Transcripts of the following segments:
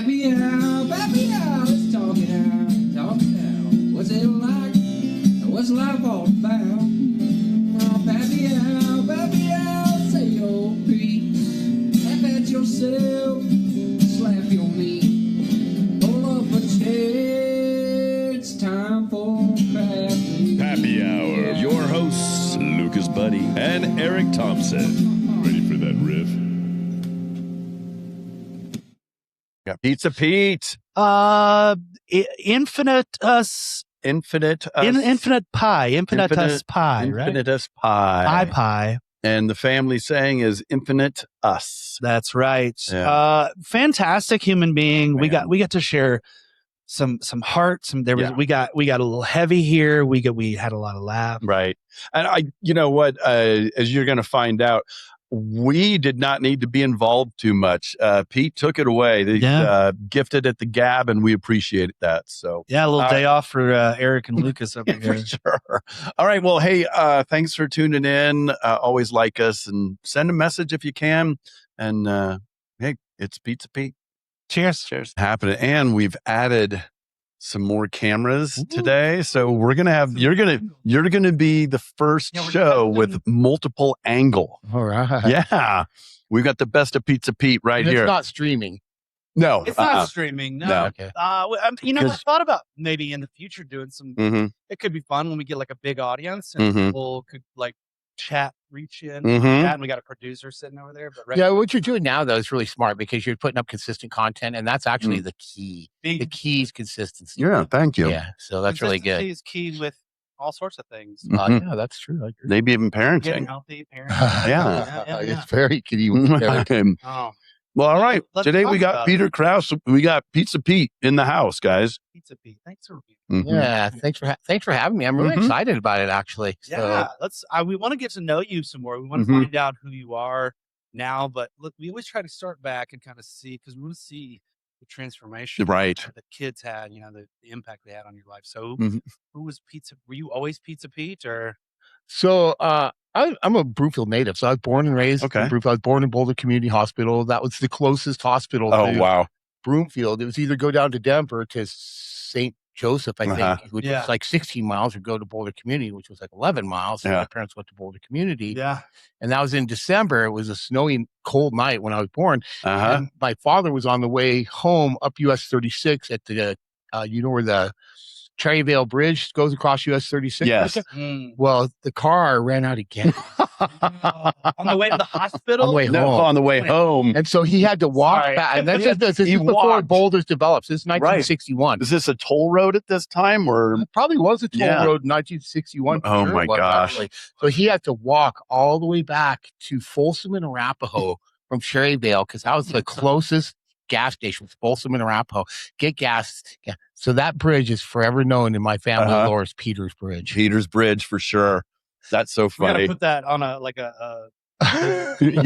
Pappy Hour, let's talk it out. What's it like? What's life all about? Oh, Pappy Hour, say your piece. Laugh at yourself, slap your knee. Pull up a chair, it's time for Pappy Hour. Your hosts, Lucas Buddy and Eric Thompson. Ready for that riff? Got Pizza Pete. Infinitus pie, right? Infinitus pie. Pie. And the family saying is infinite us. That's right. Yeah. Fantastic human being. Man. We got to share some heart. We got a little heavy here. We had a lot of laughs. Right. And you know what, as you're going to find out, we did not need to be involved too much. Pete took it away. They gifted at the Gab, and we appreciated that. So yeah, a little day off for Eric and Lucas up here. For sure. All right. Well, hey, thanks for tuning in. Always like us and send a message if you can. And hey, it's Pizza Pete. Cheers. Happening. And we've added some more cameras today. So we're going to have, you're going to be the first show with multiple angle. All right. Yeah. We've got the best of Pizza Pete right here. It's not streaming. No. It's not streaming. No. Okay. I thought about maybe in the future doing some, it could be fun when we get like a big audience and people could like chat, reach in, and we got a producer sitting over there. But Yeah, what you're doing now though is really smart because you're putting up consistent content, and that's actually the key. The key is consistency. Yeah, thank you. Yeah, so that's really good. Consistency is key with all sorts of things. Yeah, that's true. I agree. Maybe even parenting. Getting healthy, parenting. Yeah. It's very key. Oh, Well, all right. Let's Today talk we got about Peter Crouse. We got Pizza Pete in the house, guys. Pizza Pete. Thanks for being Yeah, thanks for having me. I'm really excited about it, actually. Yeah, we want to get to know you some more. We want to find out who you are now. But look, we always try to start back and kind of see, because we want to see the transformation Right. that kids had, the impact they had on your life. So who was Pizza? Were you always Pizza Pete, or? So I'm a Broomfield native. So I was born and raised in Broomfield. I was born in Boulder Community Hospital. That was the closest hospital to Broomfield. It was either go down to Denver to St. Joseph, I think, which was like 16 miles, or go to Boulder Community, which was like 11 miles. So my parents went to Boulder Community. Yeah. And that was in December. It was a snowy, cold night when I was born. And my father was on the way home up US 36 at the, where the Cherryvale Bridge goes across US 36. Yes. Well, the car ran out of gas. On the way to the hospital? On the way home. On the way home. And so he had to walk back. And this is before Boulders develops. This is 1961. Is this a toll road at this time? Or it probably was a toll road in 1961. Oh, my gosh. Actually. So he had to walk all the way back to Folsom and Arapahoe from Cherryvale, because that was the closest gas station was Folsom and Arapahoe. Get gas. Yeah. So that bridge is forever known in my family lore as Peter's Bridge. Peter's Bridge, for sure. That's so funny. We gotta put that on a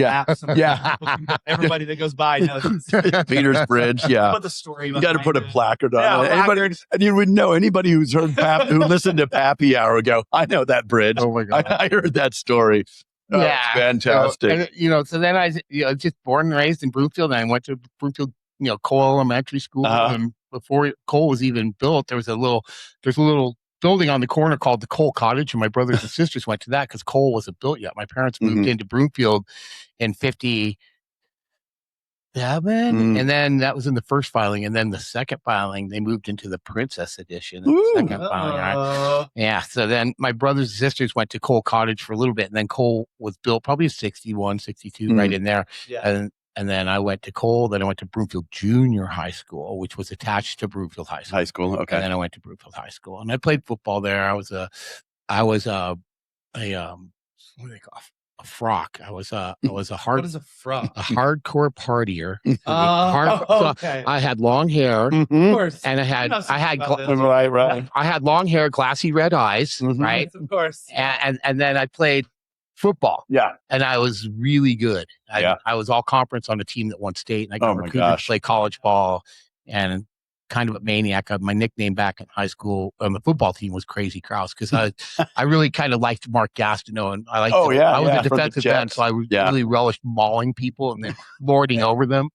app. Everybody that goes by knows Peter's Bridge. Yeah. Put the story. You got to put a placard on it. And you would know, anybody who's heard who listened to Pappy Hour go, I know that bridge. Oh my God. I heard that story. Yeah, it's fantastic. So, so then I just born and raised in Broomfield, and I went to Broomfield, Cole Elementary School. And before Cole was even built, there's a little building on the corner called the Cole Cottage, and my brothers and sisters went to that because Cole wasn't built yet. My parents moved into Broomfield in 57, and then that was in the first filing, and then the second filing they moved into the Princess Edition. Second filing, right? Yeah. So then my brothers and sisters went to Cole Cottage for a little bit, and then Cole was built probably 61, 62, right in there. Yeah. And then I went to Cole. Then I went to Broomfield Junior High School, which was attached to Broomfield High School. Okay. And then I went to Broomfield High School, and I played football there. I was a what do they call a frock? I was a hard. What is a frock? A hardcore partier. Okay. So I had long hair, Of course. and I had right. I had long hair, glassy red eyes, right? Of course. And then I played football. Yeah. And I was really good. I was all conference on a team that won state, and I got recruited to play college ball, and kind of a maniac. My nickname back in high school on the football team was Crazy Crouse, because I really kind of liked Mark Gastineau, and I liked I was a defensive end, so I really relished mauling people and then lording over them.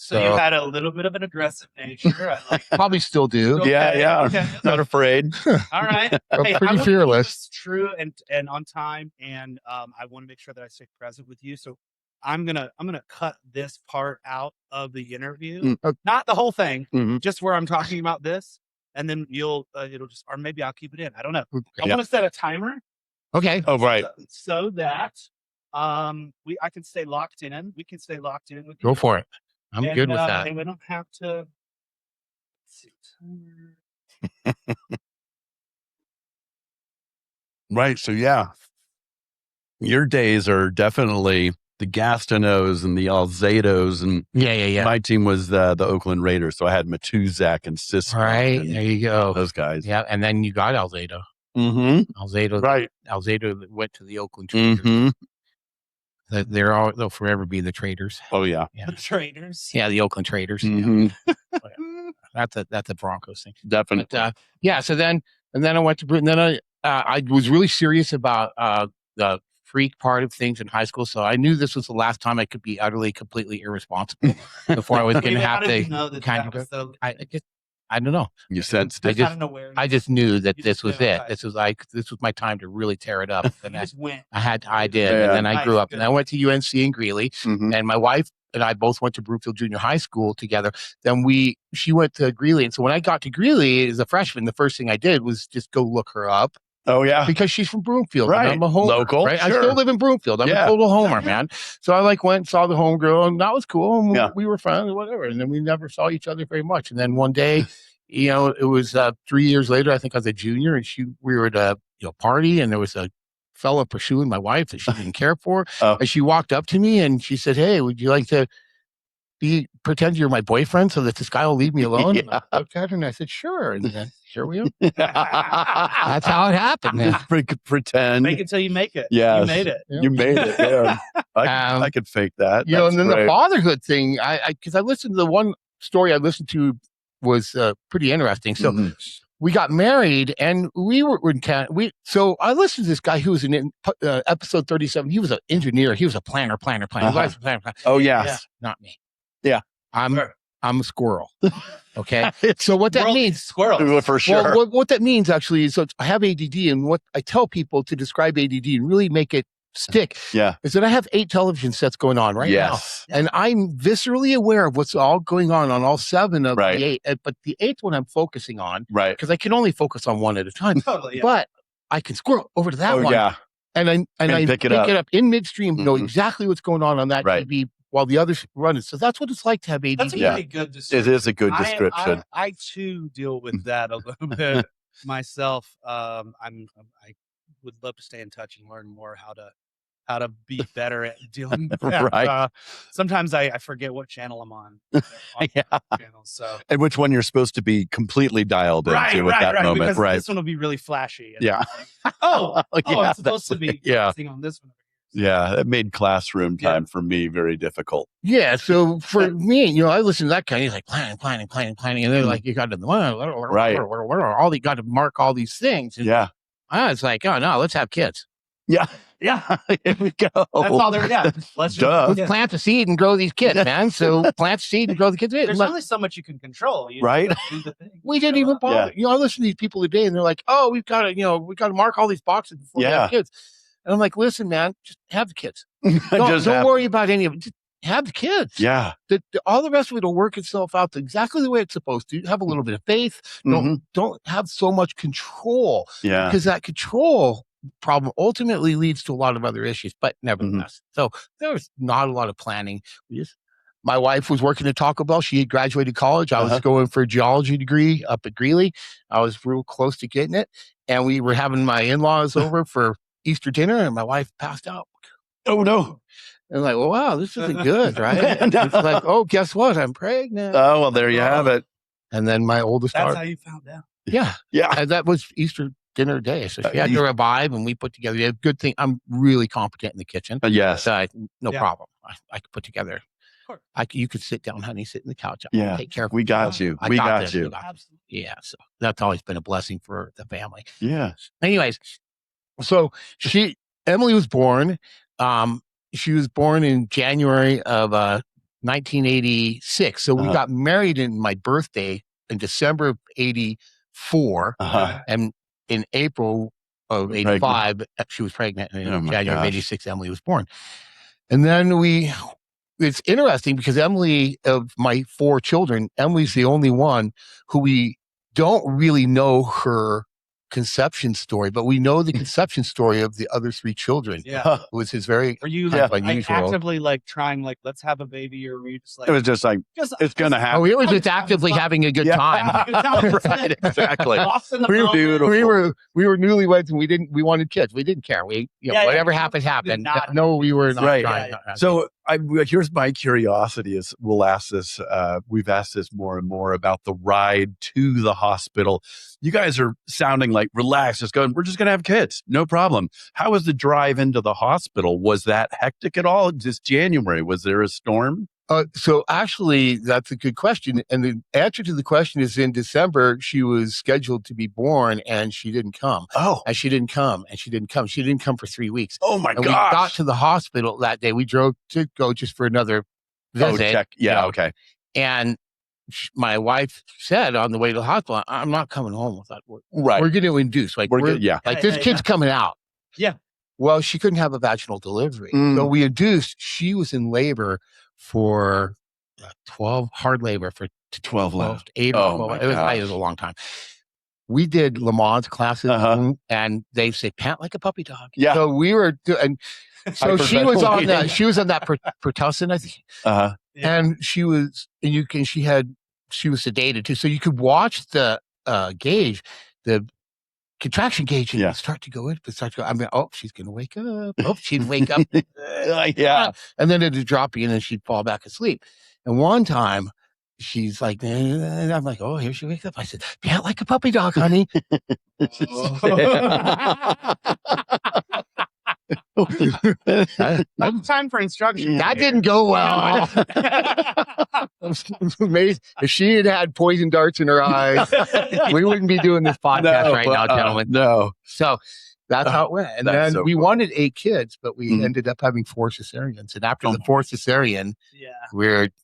So you had a little bit of an aggressive nature. I like probably still do. Okay. Yeah. Not afraid. All right. Hey, pretty fearless. True and on time, and I want to make sure that I stay present with you. So I'm gonna cut this part out of the interview, not the whole thing, just where I'm talking about this, and then it'll just, or maybe I'll keep it in. I don't know. I want to set a timer. Okay. Oh, right. So that I can stay locked in. We can stay locked in with you. Go for it. I'm good with that. And we don't have to. Right. So yeah, your days are definitely the Gastineaus and the Alzados, and yeah. My team was the Oakland Raiders, so I had Matuzak and Cisco. Right. There you go. Those guys. Yeah, and then you got Alzado. Alzado. Right. Alzado went to the Oakland Traders. They'll forever be the Traders. Oh yeah. The Traders. Yeah, the Oakland Traders. That's a Broncos thing. Definitely. But, so then I went to Britain. Then I was really serious about the freak part of things in high school. So I knew this was the last time I could be utterly, completely irresponsible before I was going to have to kind of go. I don't know. You sensed it. I just knew that this was it. This was my time to really tear it up. And I did. And then I grew up. And I went to UNC in Greeley. And my wife and I both went to Broomfield Junior High School together. Then she went to Greeley. And so when I got to Greeley as a freshman, the first thing I did was just go look her up. Oh yeah, because she's from Broomfield. Right, and I'm a homer, local. Right, sure. I still live in Broomfield. I'm a total homer, man. So I went and saw the homegirl, and that was cool. And we were friends, and whatever. And then we never saw each other very much. And then one day, it was 3 years later. I think I was a junior, and we were at a party, and there was a fella pursuing my wife that she didn't care for. And she walked up to me and she said, "Hey, would you like to pretend you're my boyfriend so that this guy will leave me alone?" And I looked at her and I said, "Sure." And then here we are. That's how it happened. Man. Pretend. Make it till you make it. Yeah, you made it. You made it. Yeah. I could fake that. And then the fatherhood thing. Because I listened to the one story I listened to was pretty interesting. So we got married, and we were in Canada. So I listened to this guy who was in episode 37. He was an engineer. He was a planner. Oh yeah, not me. Yeah, I'm a squirrel. Okay. So what that means, squirrel for sure. Well, what that means actually is, I have ADD, and what I tell people to describe ADD and really make it stick, is that I have 8 television sets going on right now, and I'm viscerally aware of what's all going on all 7 of the 8. But the 8th one I'm focusing on, because I can only focus on one at a time. Totally. Yeah. But I can squirrel over to that one. Yeah. And I pick it up in midstream, know exactly what's going on that TV. While the others run it. So that's what it's like to have ADD. That's a really good description. It is a good description. I too deal with that a little bit myself. I would love to stay in touch and learn more how to be better at dealing with that. Sometimes I forget what channel I'm on. Channels, so. And which one you're supposed to be completely dialed into at that moment. Because this one will be really flashy. And I'm supposed to be focusing on this one. Yeah, it made classroom time for me very difficult. Yeah, so for me, I listen to that guy. He's like planning, and they're like, you got to all you got to mark all these things. And I was like, oh no, let's have kids. Yeah, here we go. That's all there. Yeah, let's plant the seed and grow these kids, man. So plant the seed and grow the kids. There's only so much you can control, right? Do the thing. We didn't even bother. I listen to these people today, and they're like, oh, we got to mark all these boxes before we have kids. And I'm like, listen, man, just have the kids. Don't worry about any of it. Just have the kids. Yeah. All the rest of it will work itself out exactly the way it's supposed to. Have a little bit of faith. Don't have so much control. Yeah. Because that control problem ultimately leads to a lot of other issues. But nevertheless, so there was not a lot of planning. My wife was working at Taco Bell. She had graduated college. I was going for a geology degree up at Greeley. I was real close to getting it. And we were having my in-laws over for Easter dinner, and my wife passed out. Oh no. And I'm like, well, wow, this isn't good, right? It's like, oh, guess what? I'm pregnant. Oh, well, there you have it. And then my oldest daughter. That's how you found out. Yeah. And that was Easter dinner day. So she had to revive, and we put together a good thing. I'm really competent in the kitchen. Yes. So no problem. I could put together. You could sit down, honey, sit in the couch. Yeah. Take care of We got you. We got you. Absolutely. Yeah. So that's always been a blessing for the family. Yeah. Anyways. So Emily was born. She was born in January of 1986. So we got married in my birthday in December of 84. And in April of 85, she was pregnant. And in January of 86, Emily was born. And then it's interesting because Emily, of my 4 children, Emily's the only one who we don't really know her conception story, but we know the conception story of the other 3 children. Yeah. Which is very Are you unusual. actively trying let's have a baby, or were you just like it was just like it's gonna happen? We were just actively having a good time. Right, exactly. We were newlyweds and we wanted kids. We didn't care. Whatever happened. No, we were not trying. So here's my curiosity is we'll ask this, we've asked this more and more about the ride to the hospital. You guys are sounding like relaxed, just going, we're just going to have kids. No problem. How was the drive into the hospital? Was that hectic at all? Just January, was there a storm? So actually, that's a good question. And the answer to the question is in December, she was scheduled to be born and she didn't come. And she didn't come and she didn't come. She didn't come for 3 weeks. Oh my gosh. We got to the hospital that day. We drove to go just for another visit. Check. Yeah. Okay. And my wife said on the way to the hospital, I'm not coming home with that. Right. We're going to induce. This kid's coming out. Yeah. Well, she couldn't have a vaginal delivery. So we induced. She was in labor for 12, hard labor for 12 months. 8 or 12. It was a long time. We did Lamaze classes and they say, pant like a puppy dog. Yeah. So we were doing, so she was on that Pertussin, I think. And she was sedated too. So you could watch the gauge, the contraction gauge, and start to go in. I mean, she's going to wake up. She'd wake up. And then it'd drop in and she'd fall back asleep. And one time she's like, and I'm like, here she wakes up. I said, pant like a puppy dog, honey. Time for instruction. That didn't go well. If she had poison darts in her eyes, we wouldn't be doing this podcast now, gentlemen. No. So that's how it went. And then we wanted 8 kids, but we ended up having 4 cesareans. And after the 4th cesarean,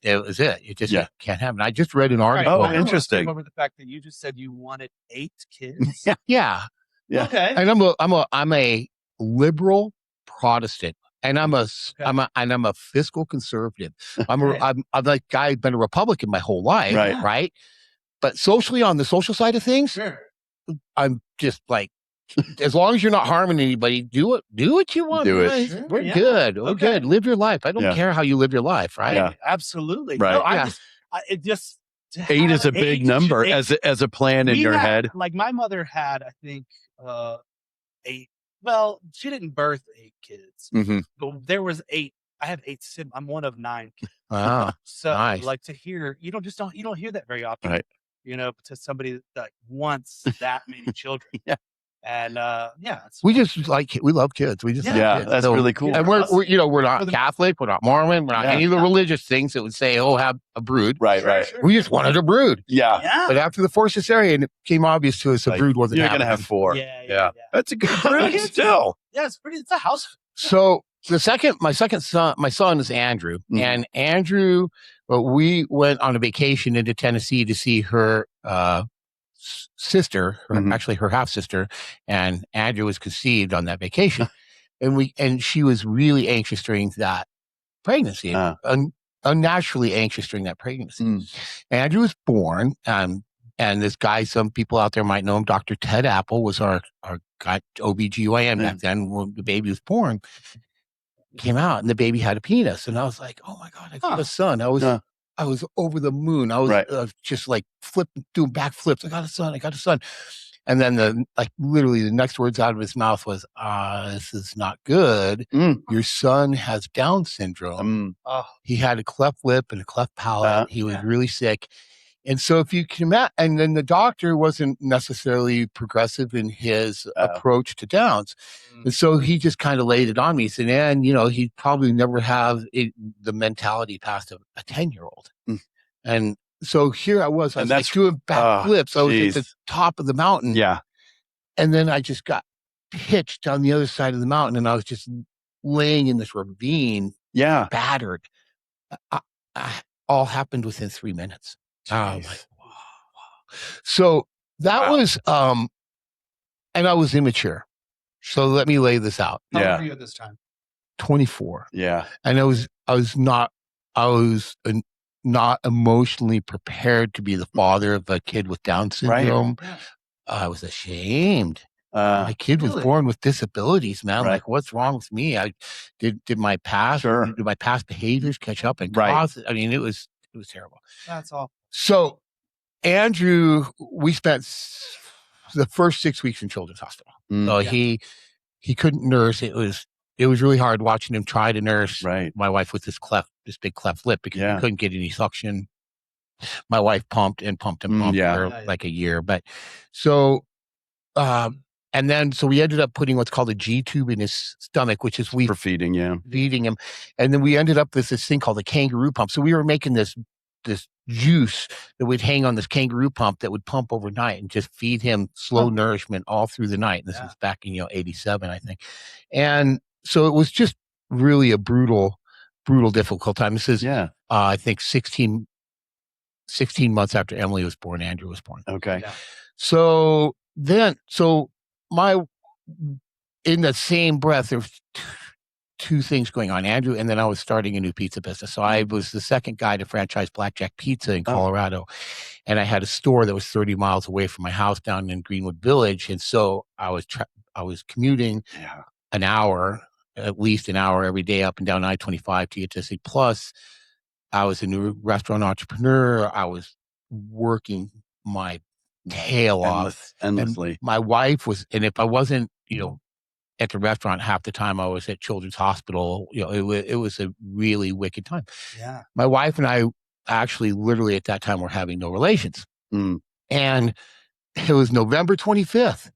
it was it. You just can't have it. I just read an article. Oh, interesting. Over the fact that you just said you wanted 8 kids. Yeah. Okay. And I'm a liberal Protestant, and I'm a fiscal conservative. I'm like guy been a Republican my whole life, right? But socially, on the social side of things, I'm just like, as long as you're not harming anybody, do what you want. Do it. Sure. We're good. We're good. Live your life. I don't care how you live your life, right? Yeah, absolutely. Right. No, it just 8 is a big number as a plan in your head. Like my mother had, I think, 8. Well, she didn't birth 8 kids, but there was 8. I have 8 siblings. I'm one of 9 kids. Wow. So nice. like to hear, you don't hear that very often, right? To somebody that wants that many children. And we love kids. We just that's really cool. And we're not Catholic, we're not Mormon, we're not any of the religious things that would say, have a brood. Right. Sure. We just wanted a brood. Yeah. But after the 4th cesarean, it became obvious to us a brood wasn't You're happening. gonna have 4. Yeah. That's a good brood still. Yeah, it's a house. So my son is Andrew, and Andrew, we went on a vacation into Tennessee to see her sister, actually her half sister, and Andrew was conceived on that vacation, and she was really anxious during that pregnancy, unnaturally anxious during that pregnancy. Andrew was born, and this guy, some people out there might know him, Dr. Ted Apple was our guy, OBGYN back then when the baby was born. Came out and the baby had a penis, and I was like, oh my God, I got a son. I was over the moon. I was just like doing backflips. I got a son. And then literally the next words out of his mouth was, this is not good. Your son has Down syndrome. He had a cleft lip and a cleft palate. He was really sick. And so if you can imagine, and then the doctor wasn't necessarily progressive in his approach to Downs. And so he just kind of laid it on me. He said, and he'd probably never have the mentality past a 10-year-old. And so here I was doing backflips. I was at the top of the mountain. Yeah. And then I just got pitched on the other side of the mountain, and I was just laying in this ravine, battered. all happened within 3 minutes. Jeez. Wow. So that was, and I was immature. So let me lay this out. How old were you at this time? 24. Yeah. And I was not emotionally prepared to be the father of a kid with Down syndrome. Right. I was ashamed. My kid was born with disabilities, man. Right. Like, what's wrong with me? Did my past behaviors catch up and cause it? I mean, it was terrible. That's all. So Andrew, we spent the first 6 weeks in Children's Hospital. So he couldn't nurse. It was really hard watching him try to nurse my wife with this big cleft lip because he couldn't get any suction. My wife pumped for like a year. But so, and then, so we ended up putting what's called a G tube in his stomach, which is for feeding him. And then we ended up with this thing called a kangaroo pump. So we were making this juice that would hang on this kangaroo pump that would pump overnight and just feed him slow nourishment all through the night. And this was back in 87, I think. And so it was just really a brutal, difficult time. This is, I think 16 months after Emily was born, Andrew was born. Okay. Yeah. So in the same breath, there was two things going on, Andrew, and then I was starting a new pizza business. So I was the second guy to franchise Blackjack Pizza in Colorado. And I had a store that was 30 miles away from my house down in Greenwood Village. And so I was commuting at least an hour every day up and down I-25 to get to see. Plus, I was a new restaurant entrepreneur. I was working my tail off endlessly. And my wife was, and if I wasn't, at the restaurant half the time, I was at Children's Hospital. It was a really wicked time. Yeah. My wife and I actually literally at that time were having no relations. And it was November 25th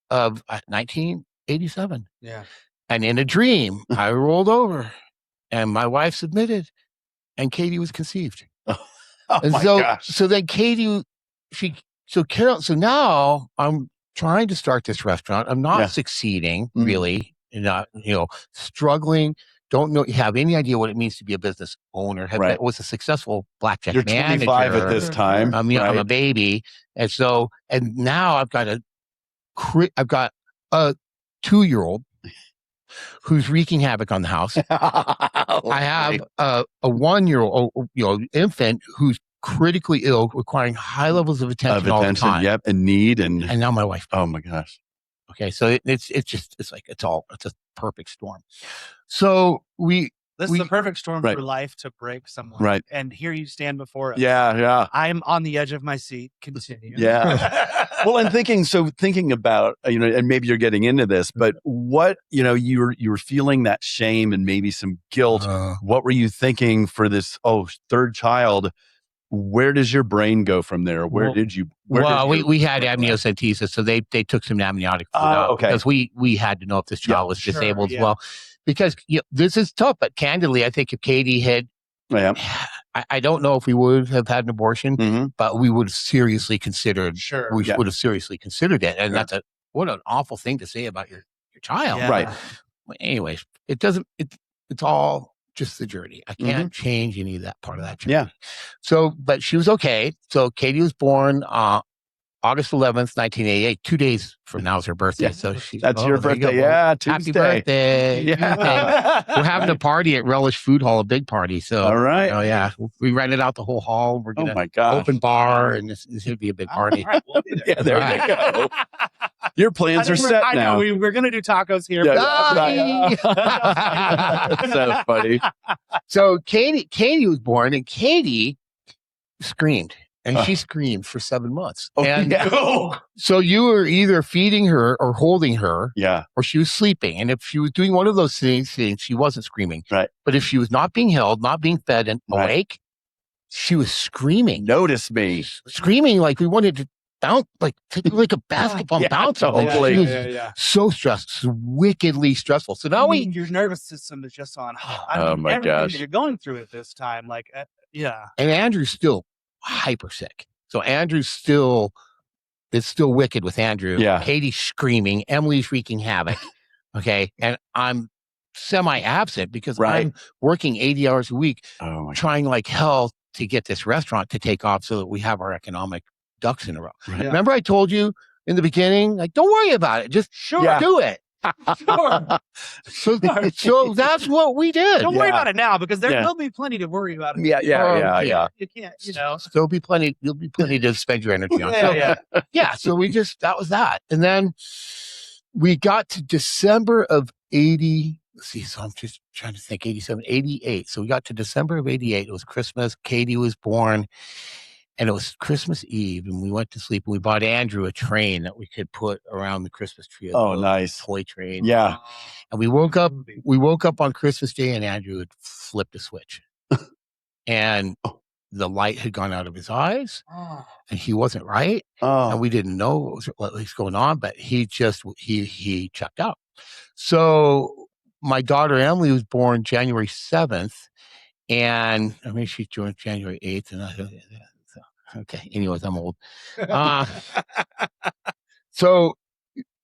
of 1987. Yeah. And in a dream, I rolled over and my wife submitted and Katie was conceived. Gosh. So then Katie, Carol, so now I'm trying to start this restaurant. I'm not succeeding really, not, struggling. Don't have any idea what it means to be a business owner. Was a successful blackjack manager. You're 25 at this time. I'm a baby. And now I've got a 2-year-old who's wreaking havoc on the house. I have a 1-year-old, infant who's critically ill, requiring high levels of attention all the time. Yep, and need and now my wife. Oh my gosh. Okay, so it's a perfect storm. So this is the perfect storm for life to break someone. Right. And here you stand before us. Yeah. I'm on the edge of my seat. Continue. Yeah. Well, and thinking about, and maybe you're getting into this, but what, you were feeling that shame and maybe some guilt. What were you thinking for this, third child? Where does your brain go from there? We had amniocentesis, so they took some amniotic fluid out because we had to know if this child was disabled as well. Because this is tough, but candidly, I think if Katie had, I don't know if we would have had an abortion, but we would have seriously considered. Sure, would have seriously considered it, and that's what an awful thing to say about your child, right? Anyways, it doesn't. It's all just the journey. I can't change any of that part of that journey. Yeah. So, but she was okay. So Katie was born August 11th, 1988. 2 days from now is her birthday. Yeah. So that's your birthday. Yeah. Tuesday. Happy birthday. Yeah. We're having a party at Relish Food Hall, a big party. So, all right. Oh yeah. We rented out the whole hall. We're going to open bar and this would be a big party. Right, we'll be there. Yeah, there you go. Your plans are set now. We're going to do tacos here. That's so funny. So Katie was born and Katie screamed. And she screamed for 7 months. So you were either feeding her or holding her. Yeah. Or she was sleeping. And if she was doing one of those things, she wasn't screaming. Right. But if she was not being held, not being fed and awake, she was screaming. Notice me. Screaming like we wanted to bounce, like a basketball bounce. Totally. She was so stressed, wickedly stressful. So now your nervous system is just on. Oh my gosh. You're going through it this time. And Andrew's still hyper sick. So it's still wicked with Andrew. Yeah. Katie's screaming. Emily's wreaking havoc. Okay. And I'm semi-absent because I'm working 80 hours a week, trying like hell to get this restaurant to take off so that we have our economic ducks in a row. Right. Yeah. Remember I told you in the beginning, like, don't worry about it. Just do it. So that's what we did. Don't worry about it now because there will be plenty to worry about. Yeah. You can't, you know. There'll be plenty to spend your energy on. So that was that. And then we got to December of 80. Let's see. So I'm just trying to think 87, 88. So we got to December of 88. It was Christmas. Katie was born. And it was Christmas Eve, and we went to sleep. And we bought Andrew a train that we could put around the Christmas tree. Nice toy train. Yeah. And we woke up. We woke up on Christmas Day, and Andrew had flipped a switch, and the light had gone out of his eyes, and he wasn't right. And we didn't know what was going on, but he checked out. So my daughter Emily was born January 7th, and I mean she joined January 8th, and okay. Anyways, I'm old. So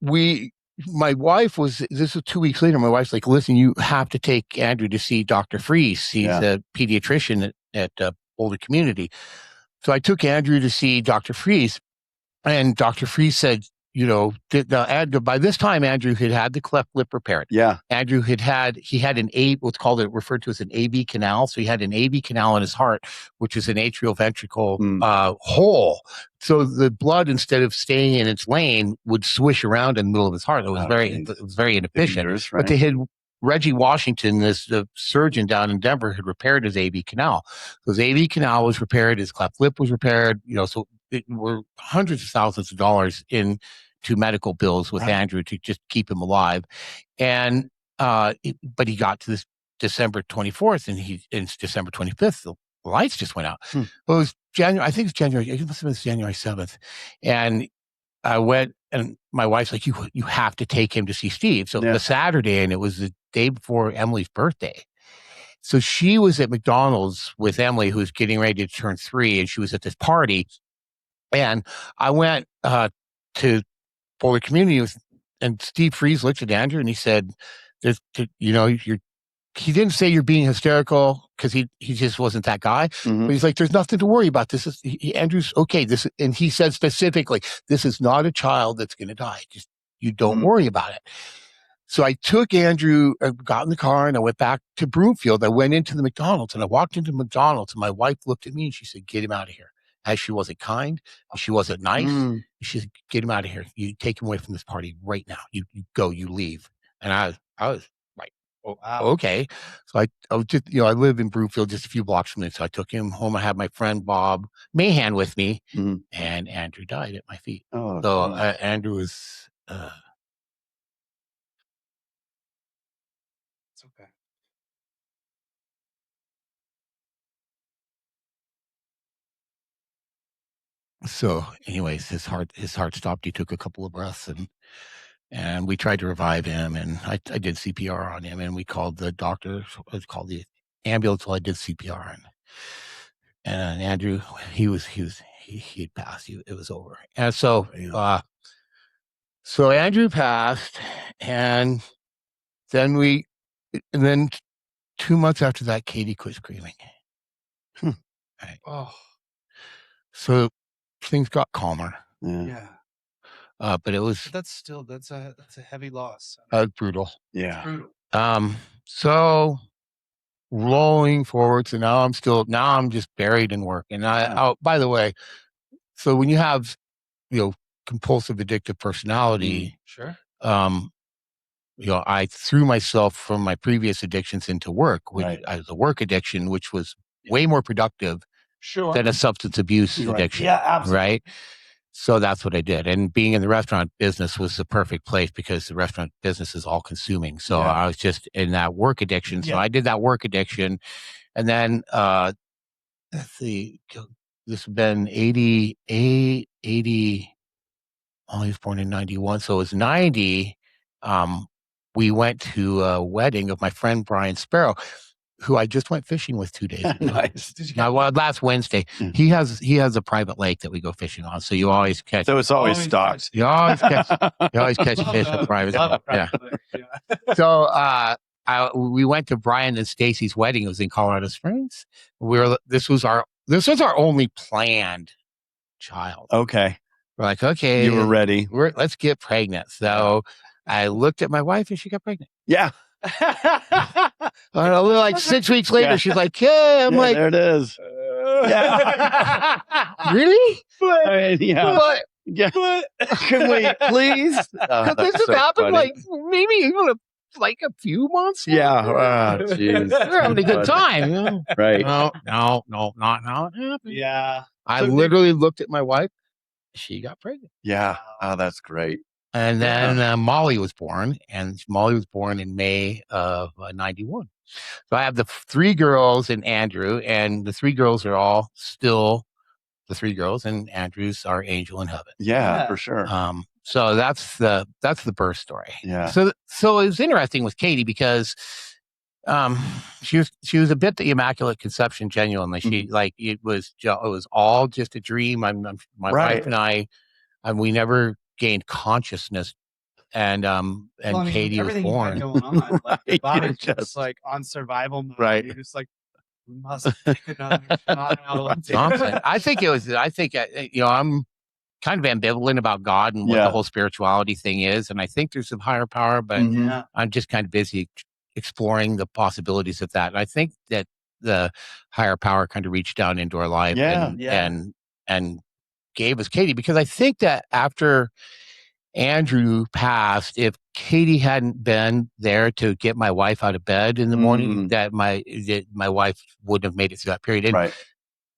my wife this was 2 weeks later. My wife's like, listen, you have to take Andrew to see Dr. Freeze. He's a pediatrician at Boulder Community. So I took Andrew to see Dr. Freeze, and Dr. Freeze said, you know, by this time, Andrew had the cleft lip repaired. Yeah. Andrew had an referred to as an AB canal. So he had an AB canal in his heart, which is an atrial ventricle hole. So the blood, instead of staying in its lane, would swish around in the middle of his heart. It was very inefficient. Right. But they had Reggie Washington, the surgeon down in Denver, had repaired his AB canal. So his AB canal was repaired, his cleft lip was repaired, you know, so it were hundreds of thousands of dollars into medical bills with Andrew to just keep him alive. And, but he got to this December 24th and it's December 25th, the lights just went out. It was January, I think it's January, it must have been January 7th. And I went, and my wife's like, you have to take him to see Steve. So the Saturday, and it was the day before Emily's birthday. So she was at McDonald's with Emily, who was getting ready to turn 3, and she was at this party. And I went to Boulder Community, and Steve Freeze looked at Andrew and he said, he didn't say you're being hysterical because he just wasn't that guy. But he's like, there's nothing to worry about. This is Andrew's okay. And he said specifically, this is not a child that's going to die. Just you don't worry about it. So I took Andrew, got in the car, and I went back to Broomfield. I went into the McDonald's, and I walked into McDonald's, and my wife looked at me and she said, "Get him out of here." As she wasn't kind, she wasn't nice. She said, "Get him out of here. You take him away from this party right now. You go, you leave." And I was like, "Oh, wow. Okay." So I was just, I live in Broomfield, just a few blocks from there. So I took him home. I had my friend Bob Mahan with me, and Andrew died at my feet. Oh, so Andrew was. It's okay. So anyways, his heart stopped. He took a couple of breaths and we tried to revive him, and I did CPR on him, and we called the doctor, called the ambulance while I did CPR, and Andrew, he had passed. It was over. And so so Andrew passed, and then 2 months after that, Katie quit screaming. Right. Oh. So things got calmer. Yeah. But it was. That's a heavy loss. Brutal. Yeah. It's brutal. So rolling forward. So now I'm just buried in work. And by the way, so when you have, compulsive addictive personality, sure. I threw myself from my previous addictions into work, which was a work addiction, which was way more productive than a substance abuse addiction. Yeah, absolutely. Right. So that's what I did. And being in the restaurant business was the perfect place because the restaurant business is all consuming. So I was just in that work addiction. So I did that work addiction. And then, let's see, this has been 80, he was born in 91. So it was 90. We went to a wedding of my friend, Brian Sparrow, who I just went fishing with 2 days ago. Nice. Last Wednesday. He has a private lake that we go fishing on. So you always catch. So it's always stocked. You always catch fish at private. Yeah. So we went to Brian and Stacy's wedding. It was in Colorado Springs. This was our only planned child. Okay. We're like, okay, You were ready. Let's get pregnant. So I looked at my wife and she got pregnant. Yeah. Like 6 weeks later, she's like, yeah. I'm like, there it is. Yeah. Really? But can we please? Because this has happened like maybe even like a few months. Yeah. Jeez. We're having a good time. Right. No, not how it happened. Yeah. I literally looked at my wife. She got pregnant. Yeah. Oh, that's great. And then Molly was born, and Molly was born in May of 91. So I have the 3 girls and Andrew, and the 3 girls are all still the 3 girls, and Andrew's our angel in heaven. Yeah, for sure. So that's the birth story. Yeah. So it was interesting with Katie because she was a bit the immaculate conception, genuinely. She like it was all just a dream. My wife and I, we never gained consciousness, and Katie was born. Going on, like, your body's just like on survival mode. Right. You're just like, we must take another shot out. I think I'm kind of ambivalent about God and what the whole spirituality thing is, and I think there's some higher power, but I'm just kind of busy exploring the possibilities of that. And I think that the higher power kind of reached down into our life and gave us Katie, because I think that after Andrew passed, if Katie hadn't been there to get my wife out of bed in the morning, that my wife wouldn't have made it through that period. And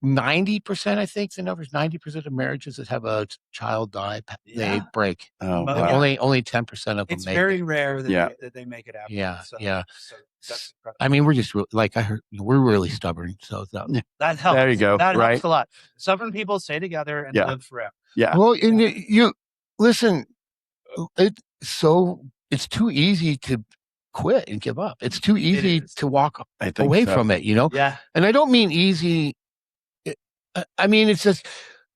90%, I think the numbers, 90% of marriages that have a child die, they break. Oh, wow. Only 10% of them. It's very rare that they make it happen. Yeah, so that's incredible. I mean, we're just like I heard, we're really stubborn, so that helps. There you go. That helps a lot. Stubborn people stay together and live forever. Yeah. Well, and you listen. It's too easy to quit and give up. It's too easy to walk away from it, Yeah. And I don't mean easy. I mean, it's just,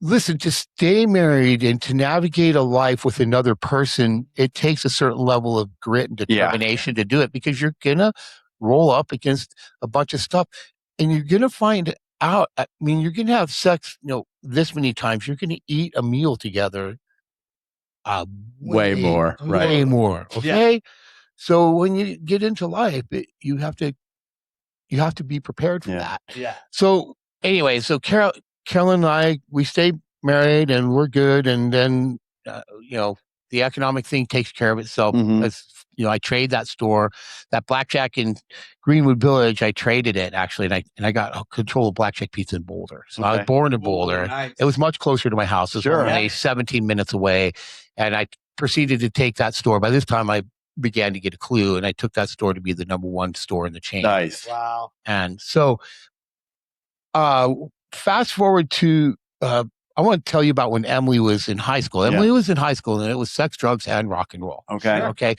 listen, to stay married and to navigate a life with another person, it takes a certain level of grit and determination to do it, because you're going to roll up against a bunch of stuff and you're going to find out. I mean, you're going to have sex, this many times. You're going to eat a meal together. Way more. Way more. Okay. Yeah. So when you get into life, you have to be prepared for that. Yeah. So anyway, Carolyn and I, we stayed married and we're good. And then, the economic thing takes care of itself. I trade that store, that Blackjack in Greenwood Village. I traded it actually, and I got control of Blackjack Pizza in Boulder. So I was born in Boulder. Nice. It was much closer to my house. It was only 17 minutes away, and I proceeded to take that store. By this time, I began to get a clue, and I took that store to be the number 1 store in the chain. Nice. Wow. And so, fast forward to. I want to tell you about when Emily was in high school. Emily was in high school, and it was sex, drugs, and rock and roll. Okay. Sure. Okay.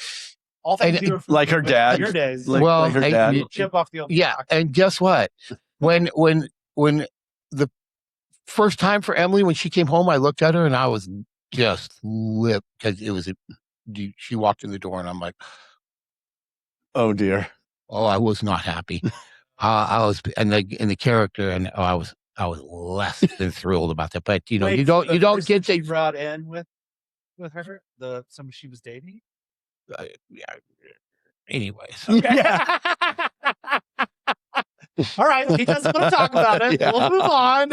All things you were like her dad. Your days. Like her dad. Chip off the old box. And guess what? When the first time for Emily, when she came home, I looked at her and I was just lit, because she walked in the door and I'm like, oh dear. Oh, I was not happy. I was in the character, and I was less than thrilled about that. But you don't get to brought in with her someone she was dating. Anyways. Okay. All right, he doesn't want to talk about it. We'll move on.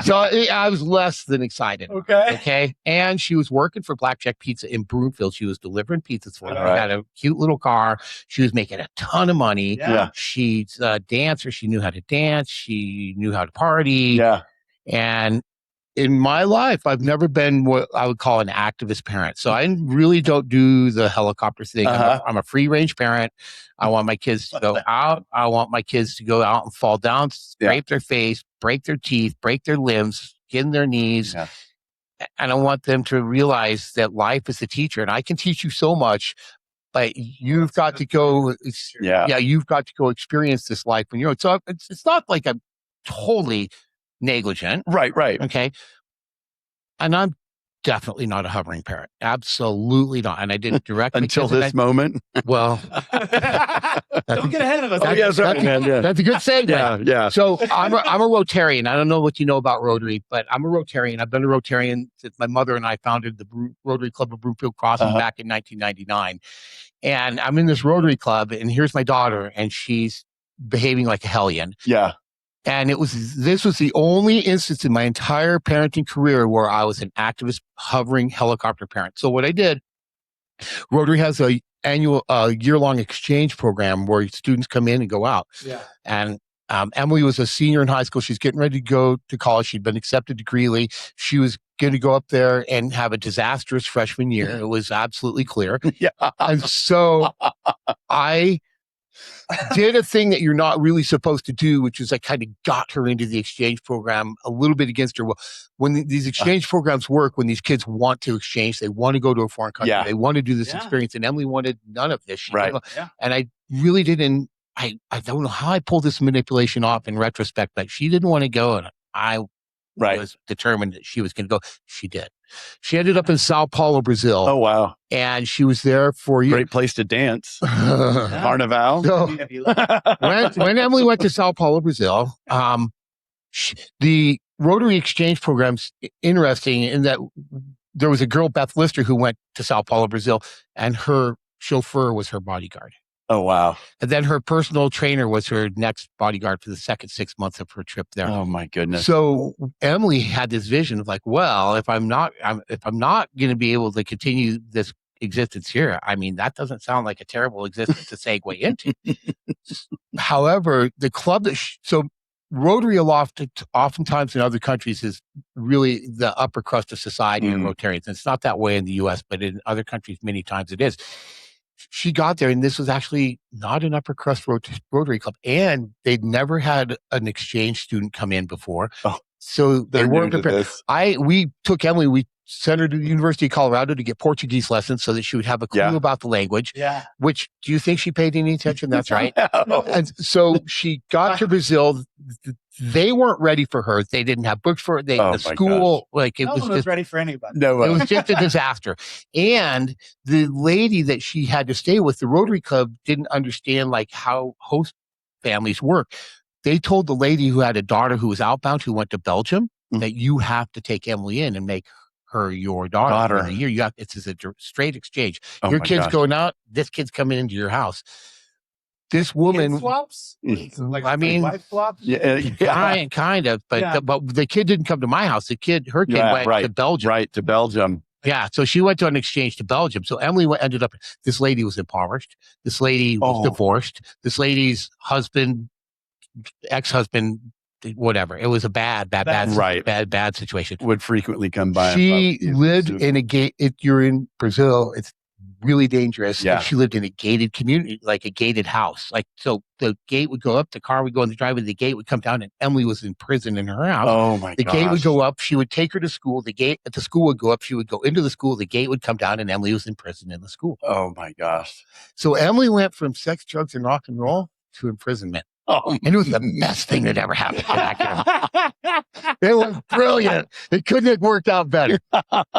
So I was less than excited. Okay. And she was working for Blackjack Pizza in Broomfield. She was delivering pizzas for them. She had a cute little car. She was making a ton of money. Yeah. She's a dancer. She knew how to dance. She knew how to party. Yeah. And in my life, I've never been what I would call an activist parent. So I really don't do the helicopter thing. I'm a free range parent. I want my kids to go out. I want my kids to go out and fall down, scrape their face, break their teeth, break their limbs, skin their knees. Yeah. And I want them to realize that life is a teacher, and I can teach you so much, but you've got to go. You've got to go experience this life when you're. So it's not like I'm totally negligent. Right. Okay. And I'm definitely not a hovering parent. Absolutely not. And I didn't direct until this moment. Well, don't get ahead of us. Oh, yeah, sorry, man. Yeah. That's a good segue. Yeah. So I'm a Rotarian. I don't know what you know about Rotary, but I'm a Rotarian. I've been a Rotarian since my mother and I founded the Rotary Club of Broomfield Crossing back in 1999. And I'm in this Rotary Club, and here's my daughter, and she's behaving like a hellion. Yeah. And this was the only instance in my entire parenting career where I was an activist hovering helicopter parent. So what I did, Rotary has a annual year-long exchange program where students come in and go out. Yeah. And Emily was a senior in high school. She's getting ready to go to college. She'd been accepted to Greeley. She was going to go up there and have a disastrous freshman year. It was absolutely clear. Yeah. And so I did a thing that you're not really supposed to do, which is I kind of got her into the exchange program a little bit against her. Well, when these exchange programs work, when these kids want to exchange, they want to go to a foreign country, they want to do this experience, and Emily wanted none of this. And I really didn't. I don't know how I pulled this manipulation off in retrospect, but she didn't want to go, and I was determined that she was going to go. She did. She ended up in Sao Paulo, Brazil. Oh, wow. And she was there for years. Great place to dance. Carnival. So, when Emily went to Sao Paulo, Brazil, the Rotary Exchange program's interesting in that there was a girl, Beth Lister, who went to Sao Paulo, Brazil, and her chauffeur was her bodyguard. Oh, wow. And then her personal trainer was her next bodyguard for the second 6 months of her trip there. Oh, my goodness. So Emily had this vision of like, well, if I'm not going to be able to continue this existence here, I mean, that doesn't sound like a terrible existence to segue into. However, the club so Rotary oftentimes in other countries is really the upper crust of society in Rotarians. And it's not that way in the U.S., but in other countries, many times it is. She got there, and this was actually not an upper crust Rotary Club, and they'd never had an exchange student come in before. Oh, so they weren't prepared. We took Emily, we sent her to the University of Colorado to get Portuguese lessons so that she would have a clue about the language. Yeah. Which, do you think she paid any attention? That's right. No. And so she got to Brazil. They weren't ready for her. They didn't have books for her. The school, like, it was just ready for anybody. No, it was just a disaster. And the lady that she had to stay with, the Rotary Club, didn't understand like how host families work. They told the lady who had a daughter who was outbound, who went to Belgium, that you have to take Emily in and make her your daughter. For a year. It's a straight exchange. Your kid's going out. This kid's coming into your house. This woman kid swaps? Like, I mean, wife swaps? Kind of, but the kid didn't come to my house. Her kid went to Belgium. Right, to Belgium. Yeah, so she went to an exchange to Belgium. So Emily ended up, this lady was impoverished. This lady was divorced. This lady's ex-husband, whatever. It was a bad situation. Would frequently come by. She lived in a gate. You're in Brazil. It's really dangerous. Yeah. And she lived in a gated community, like a gated house. Like, so the gate would go up, the car would go in the driveway, the gate would come down, and Emily was in prison in her house. Oh my god. The gate would go up, she would take her to school, the school would go up, she would go into the school, the gate would come down, and Emily was in prison in the school. Oh my gosh. So Emily went from sex, drugs, and rock and roll to imprisonment. And it was the best thing that ever happened to that girl. It was brilliant. It couldn't have worked out better.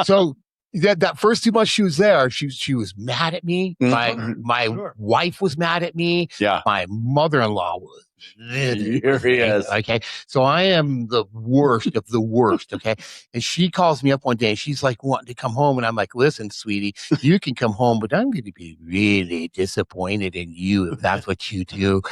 So that first 2 months she was there, she was mad at me. My wife was mad at me. Yeah. My mother-in-law was furious. Okay. So I am the worst of the worst. Okay. And she calls me up one day and she's like wanting to come home. And I'm like, listen, sweetie, you can come home, but I'm going to be really disappointed in you if that's what you do.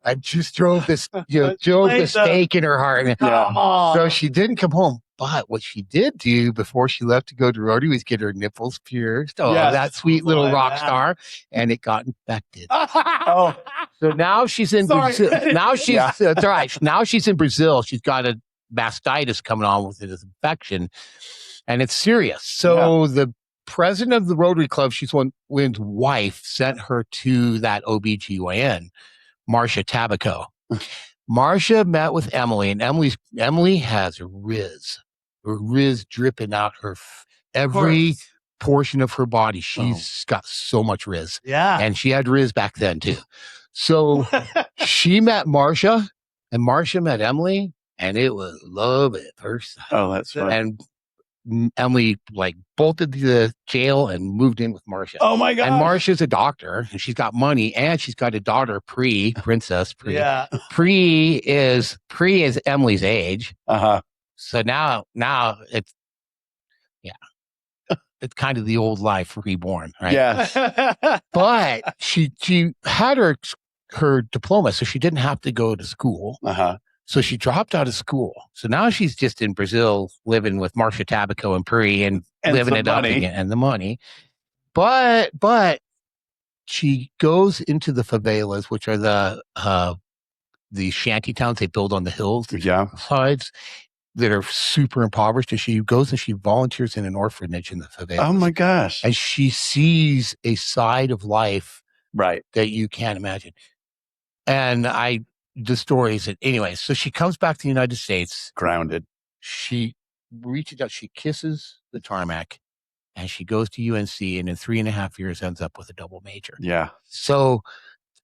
I just drove this, drove the stake in her heart. Come on. So she didn't come home. But what she did do before she left to go to Rotary was get her nipples pierced. Oh, that sweet little rock star. And it got infected. So now she's in Brazil. Now she's, that's all right. Now she's in Brazil. She's got a mastitis coming on with this infection. And it's serious. So the president of the Rotary Club, she's Wynn's wife, sent her to that OBGYN. Marcia Tabaco. Marcia met with Emily, and Emily has a riz dripping out her every portion of her body. She's got so much riz. Yeah. And she had riz back then too. So she met Marcia, and Marcia met Emily, and it was love at first sight. Oh, that's right. And Emily like bolted to the jail and moved in with Marcia. Oh my God. And Marcia's a doctor and she's got money and she's got a daughter, Princess Pre. Yeah. Pre is Emily's age. Uh-huh. So now it's it's kind of the old life reborn, right? Yes. But she had her diploma, so she didn't have to go to school. Uh-huh. So she dropped out of school. So now she's just in Brazil living with Marcia Tabaco and Pri and living it up again and the money. But she goes into the favelas, which are the shanty towns they build on the hills, the sides that are super impoverished. And she goes and she volunteers in an orphanage in the favelas. Oh my gosh. And she sees a side of life that you can't imagine. And the story is that anyway, so she comes back to the United States. Grounded. She reaches out, she kisses the tarmac, and she goes to UNC, and in 3.5 years ends up with a double major. Yeah. So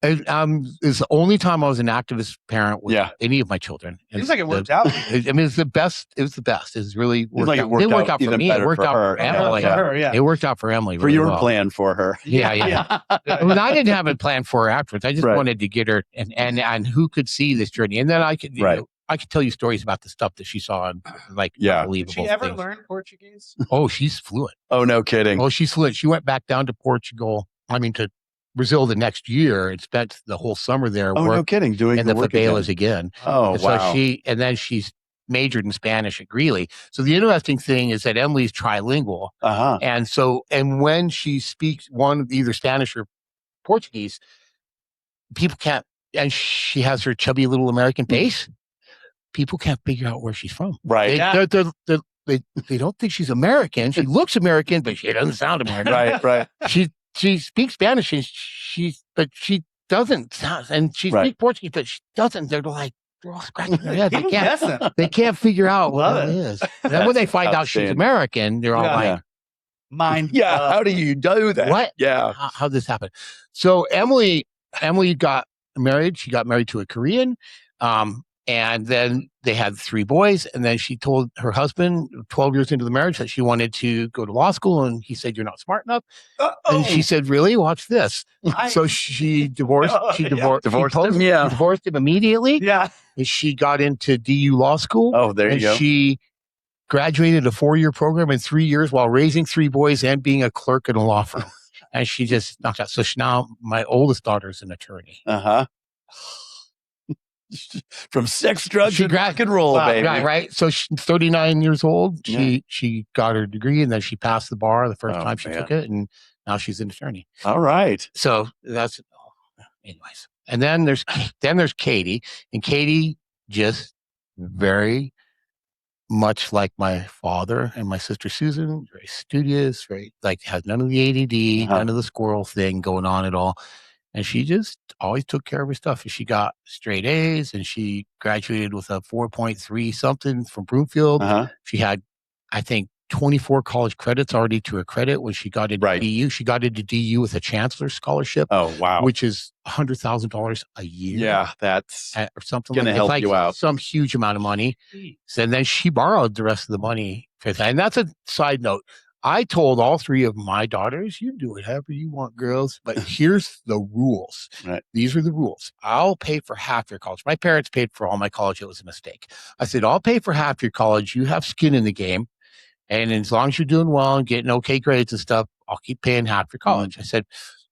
it's the only time I was an activist parent with any of my children. Seems like it worked out. I mean, it's the best. It was the best. It's really worked out. It worked out for me. It worked out for Emily. It worked out for Emily. For your plan for her. Yeah. I mean, I didn't have a plan for her afterwards. I just wanted to get her and who could see this journey. And then I could, I could tell you stories about the stuff that she saw and unbelievable. Did she ever things. learn Portuguese? Oh, she's fluent. Oh, no kidding. Oh, she's fluent. She went back down to Portugal. I mean, to Brazil the next year and spent the whole summer there. Oh, no kidding. Doing in the favelas again. Oh, and wow. So then she's majored in Spanish at Greeley. So the interesting thing is that Emily's trilingual. Uh-huh. And when she speaks either Spanish or Portuguese, people can't, and she has her chubby little American face. People can't figure out where she's from. Right. They don't think she's American. She looks American, but she doesn't sound American. Right. She speaks Spanish, but she doesn't sound, and she speaks Portuguese, but she doesn't. They're all scratching their head. They can't figure out what it is. And then when they find out she's American, they're all like, "Mind? How do you do that? What? Yeah. How did this happen?" So Emily got married. She got married to a Korean. And then they had 3 boys. And then she told her husband 12 years into the marriage that she wanted to go to law school. And he said, "You're not smart enough." And she said, "Really? Watch this." So she divorced. She divorced him. Yeah. Divorced him immediately. Yeah. And she got into DU law school. Oh, there you go. She graduated a 4-year program in 3 years while raising 3 boys and being a clerk in a law firm. And she just knocked out. So now my oldest daughter is an attorney. Uh-huh. From sex, drugs, and rock and roll, baby. Right. So she's 39 years old. She got her degree and then she passed the bar the first time she took it, and now she's an attorney. All right. So that's anyways. And then there's Katie, and Katie just very much like my father and my sister Susan, very studious, very has none of the ADD, none of the squirrel thing going on at all. And she just always took care of her stuff. And she got straight A's, and she graduated with a 4.3 something from Broomfield. She had, I think, 24 college credits already to her credit when she got into DU. She got into DU with a chancellor's scholarship. Oh, wow. Which is $100,000 a year. Yeah, that's or something going to help you out. Some huge amount of money. So, and then she borrowed the rest of the money for that. And that's a side note. I told all 3 of my daughters, "You do whatever you want, girls, but here's the rules. These are the rules. I'll pay for half your college." My parents paid for all my college. It was a mistake. I said, "I'll pay for half your college. You have skin in the game. And as long as you're doing well and getting okay grades and stuff, I'll keep paying half your college." I said,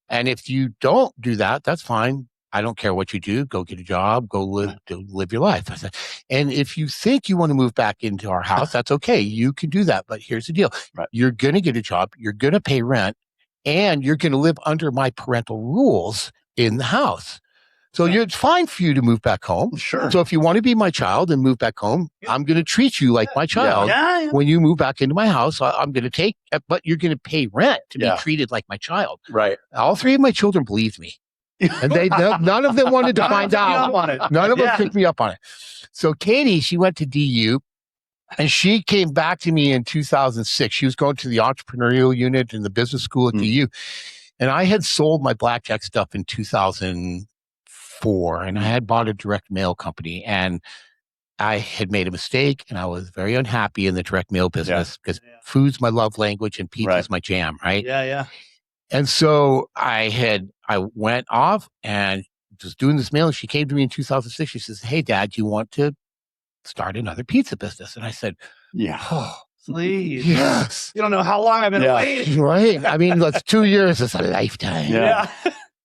"And if you don't do that, that's fine. I don't care what you do. Go get a job. Go live your life." I said, "And if you think you want to move back into our house, that's okay. You can do that. But here's the deal. You're going to get a job. You're going to pay rent. And you're going to live under my parental rules in the house. So it's fine for you to move back home. Sure. So if you want to be my child and move back home, I'm going to treat you like my child. When you move back into my house, I'm going to take, but you're going to pay rent to be treated like my child." Right. All 3 of my children believed me. And none of them wanted to find out. None of them picked me up on it. So Katie, she went to DU, and she came back to me in 2006. She was going to the entrepreneurial unit in the business school at DU. And I had sold my blackjack stuff in 2004, and I had bought a direct mail company. And I had mmade a mistake and I was very unhappy in the direct mail business because food's my love language and pizza's my jam, right? Yeah. And so I went off and was doing this mail. And she came to me in 2006. She says, "Hey, Dad, do you want to start another pizza business?" And I said, "Oh, please. Yes. You don't know how long I've been waiting." Right. I mean, that's 2 years. It's a lifetime. Yeah.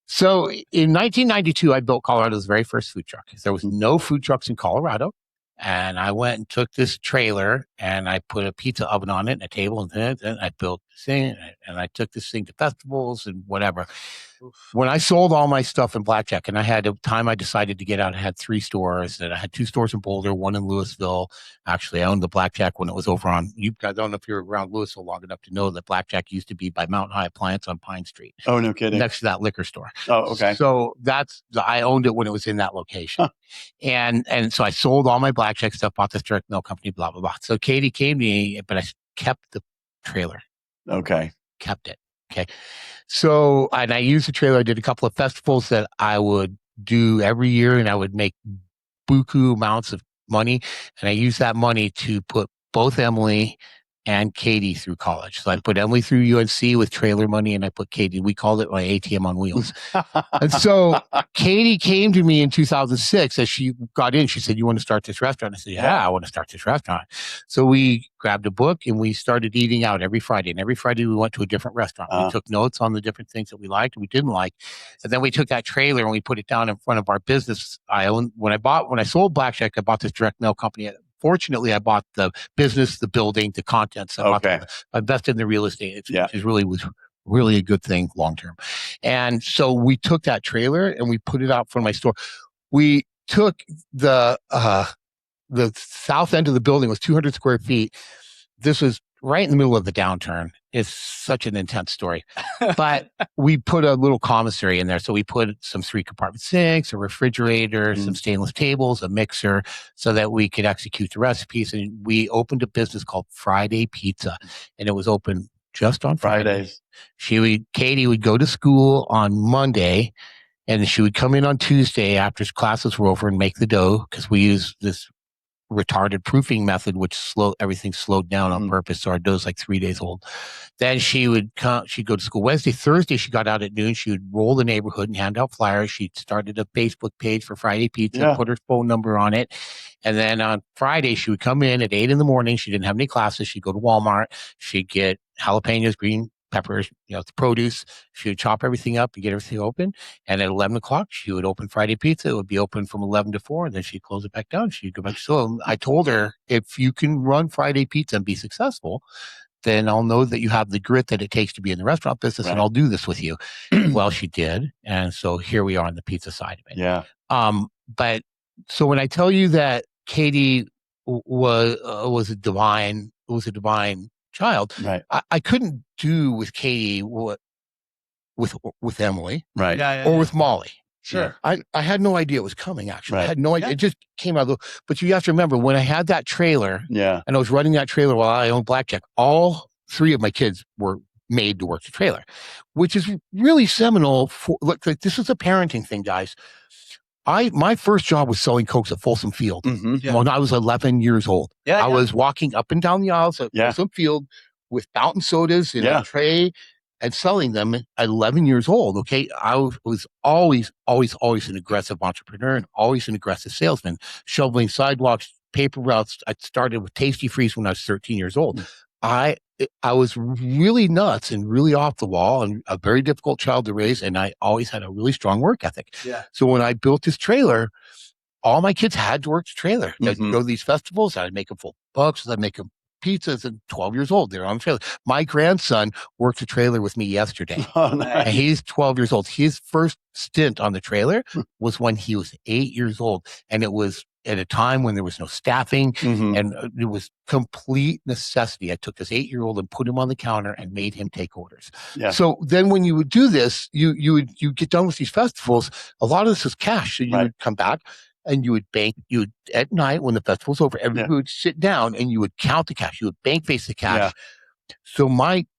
So in 1992, I built Colorado's very first food truck. There was no food trucks in Colorado. And I went and took this trailer and I put a pizza oven on it and a table and I built this thing and I took this thing to festivals and whatever. When I sold all my stuff in Blackjack and I had a time I decided to get out, I had 3 stores and I had 2 stores in Boulder, 1 in Louisville. Actually, I owned the Blackjack when it was over on, you guys don't know if you're around Louisville long enough to know that Blackjack used to be by Mountain High Appliance on Pine Street. Oh, no kidding. Next to that liquor store. Oh, okay. So I owned it when it was in that location. Huh. And so I sold all my Blackjack stuff, bought this direct mail company, blah, blah, blah. So Katie came to me, but I kept the trailer. Okay. Kept it. Okay. So, and I used the trailer. I did a couple of festivals that I would do every year and I would make buku amounts of money. And I used that money to put both Emily and Katie through college. So I put Emily through UNC with trailer money and I put Katie, we called it my ATM on wheels. And so Katie came to me in 2006 as she got in. She said, "You want to start this restaurant?" I said, "Yeah, I want to start this restaurant." So we grabbed a book and we started eating out every Friday. And every Friday we went to a different restaurant. We took notes on the different things that we liked and we didn't like. And then we took that trailer and we put it down in front of our business. When I sold Blackjack, I bought this direct mail company. Fortunately, I bought the business, the building, the contents. I invested in the real estate, which was really a good thing long term. And so we took that trailer and we put it out front of my store. We took the south end of the building was 200 square feet. This was right in the middle of the downturn. It's such an intense story. But we put a little commissary in there. So we put some 3-compartment sinks, a refrigerator, some stainless tables, a mixer, so that we could execute the recipes. And we opened a business called Friday Pizza. And it was open just on Fridays. Katie would go to school on Monday. And she would come in on Tuesday after classes were over and make the dough because we use this retarded proofing method, which everything slowed down on purpose. So our dough's like 3 days old. Then she'd go to school Wednesday, Thursday. She got out at noon. She would roll the neighborhood and hand out flyers. She started a Facebook page for Friday Pizza, put her phone number on it. And then on Friday, she would come in at 8 a.m. She didn't have any classes. She'd go to Walmart. She'd get jalapenos, green peppers, the produce. She would chop everything up and get everything open. And at 11 o'clock, she would open Friday Pizza. It would be open from 11 to 4. And then she'd close it back down. She'd go back. So I told her, if you can run Friday Pizza and be successful, then I'll know that you have the grit that it takes to be in the restaurant business and I'll do this with you. Well, she did. And so here we are on the pizza side of it. Yeah. But so when I tell you that Katie was a divine child. Right. I couldn't do with Katie what with Emily. Right. Or with Molly. Sure. I had no idea it was coming, actually. I had no idea. It just came out of but you have to remember when I had that trailer and I was running that trailer while I owned Blackjack, all 3 of my kids were made to work the trailer, which is really seminal for this is a parenting thing, guys. My first job was selling Cokes at Folsom Field when I was 11 years old. I was walking up and down the aisles at Folsom Field with fountain sodas in a tray and selling them at 11 years old. Okay. I was always an aggressive entrepreneur and always an aggressive salesman, shoveling sidewalks, paper routes. I started with Tasty Freeze when I was 13 years old. I was really nuts and really off the wall and a very difficult child to raise. And I always had a really strong work ethic. Yeah. So when I built this trailer, all my kids had to work the trailer. They'd go to these festivals. I'd make them full bucks. I'd make them pizzas at 12 years old. They're on the trailer. My grandson worked the trailer with me yesterday. Oh, nice. And he's 12 years old. His first stint on the trailer was when he was 8 years old. And it was at a time when there was no staffing and it was complete necessity. I took this 8-year-old and put him on the counter and made him take orders. Yeah. So then when you would do this, you get done with these festivals. A lot of this is cash. So you would come back and you would bank, at night when the festival's over, everybody would sit down and you would count the cash. You would bank face the cash. Yeah. So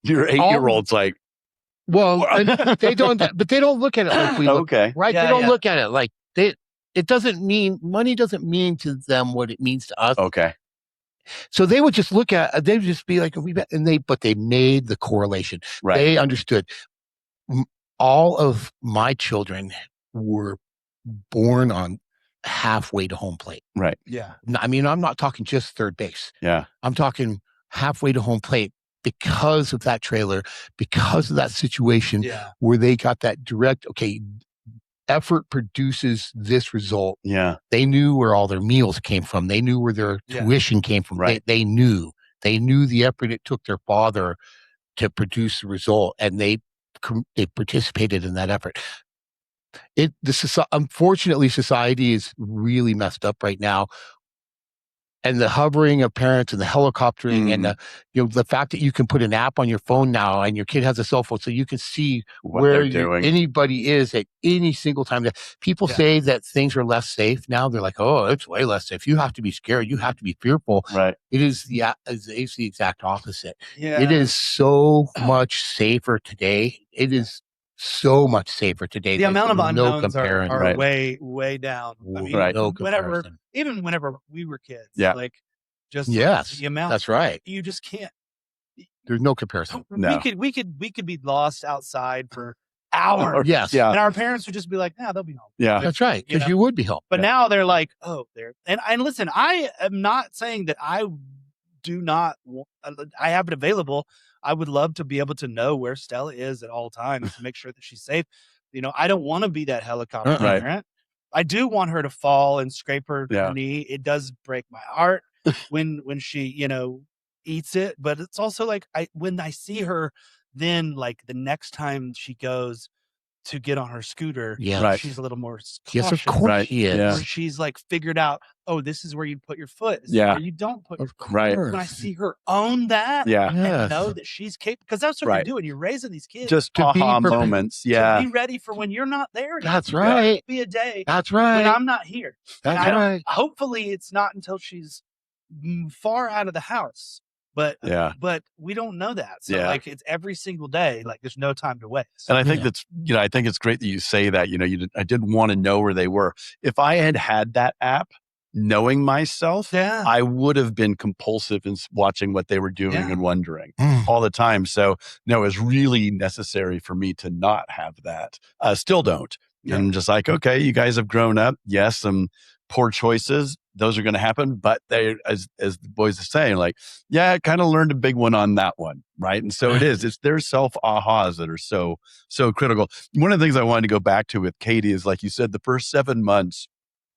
your 8-year-old's like, well, they don't look at it like we look, right? They don't look at it like it doesn't mean money doesn't mean to them what it means to us. Okay. So they would just look at, they would just be like, but they made the correlation. Right. They understood. All of my children were born on halfway to home plate. Right. Yeah. I mean, I'm not talking just third base. Yeah. I'm talking halfway to home plate because of that trailer, because of that situation where they got that direct, okay, effort produces this result. Yeah. They knew where all their meals came from. They knew where their tuition came from. Right. They knew the effort it took their father to produce the result, and they participated in that effort. Unfortunately, society is really messed up right now. And the hovering of parents and the helicoptering and the fact that you can put an app on your phone now and your kid has a cell phone so you can see where anybody is at any single time. People say that things are less safe now. They're like, oh, it's way less safe. You have to be scared. You have to be fearful. Right. It's the exact opposite. Yeah. It is so much safer today. It is so much safer today. The amount of unknowns are right. way down. I mean, right. whenever we were kids, like just yes, the amount. That's right. You just can't. There's no comparison. No. We could be lost outside for hours. Yes. Yeah. And our parents would just be like, "Nah, they'll be home." Yeah. That's right. Because you would be home. But now they're like, "Oh, they're." And listen, I am not saying that I do not. I have it available. I would love to be able to know where Stella is at all times to make sure that she's safe. I don't want to be that helicopter parent. I do want her to fall and scrape her knee. It does break my heart when she, eats it. But it's also like when I see her, then like the next time she goes to get on her scooter, she's a little more cautious. Yes, of course she is. Or she's like figured out, oh, this is where you put your foot. This is where you don't put your foot. Right. When I see her own that and know that she's capable, because that's what you're doing. You're raising these kids. Just to aha moments. To be ready for when you're not there. That's right. Be a day. That's right. When I'm not here. That's right. Hopefully it's not until she's far out of the house. But we don't know that. So like it's every single day. Like there's no time to waste. And I think that's I think it's great that you say that. I did want to know where they were. If I had that app, knowing myself, I would have been compulsive in watching what they were doing and wondering all the time. So no, it's really necessary for me to not have that. Still don't. And I'm just like, okay, you guys have grown up. Yes, some poor choices. Those are going to happen, but they, as the boys are saying, like, I kind of learned a big one on that one, right? And so it is. It's their self ahas that are so critical. One of the things I wanted to go back to with Katie is, like you said, the first 7 months.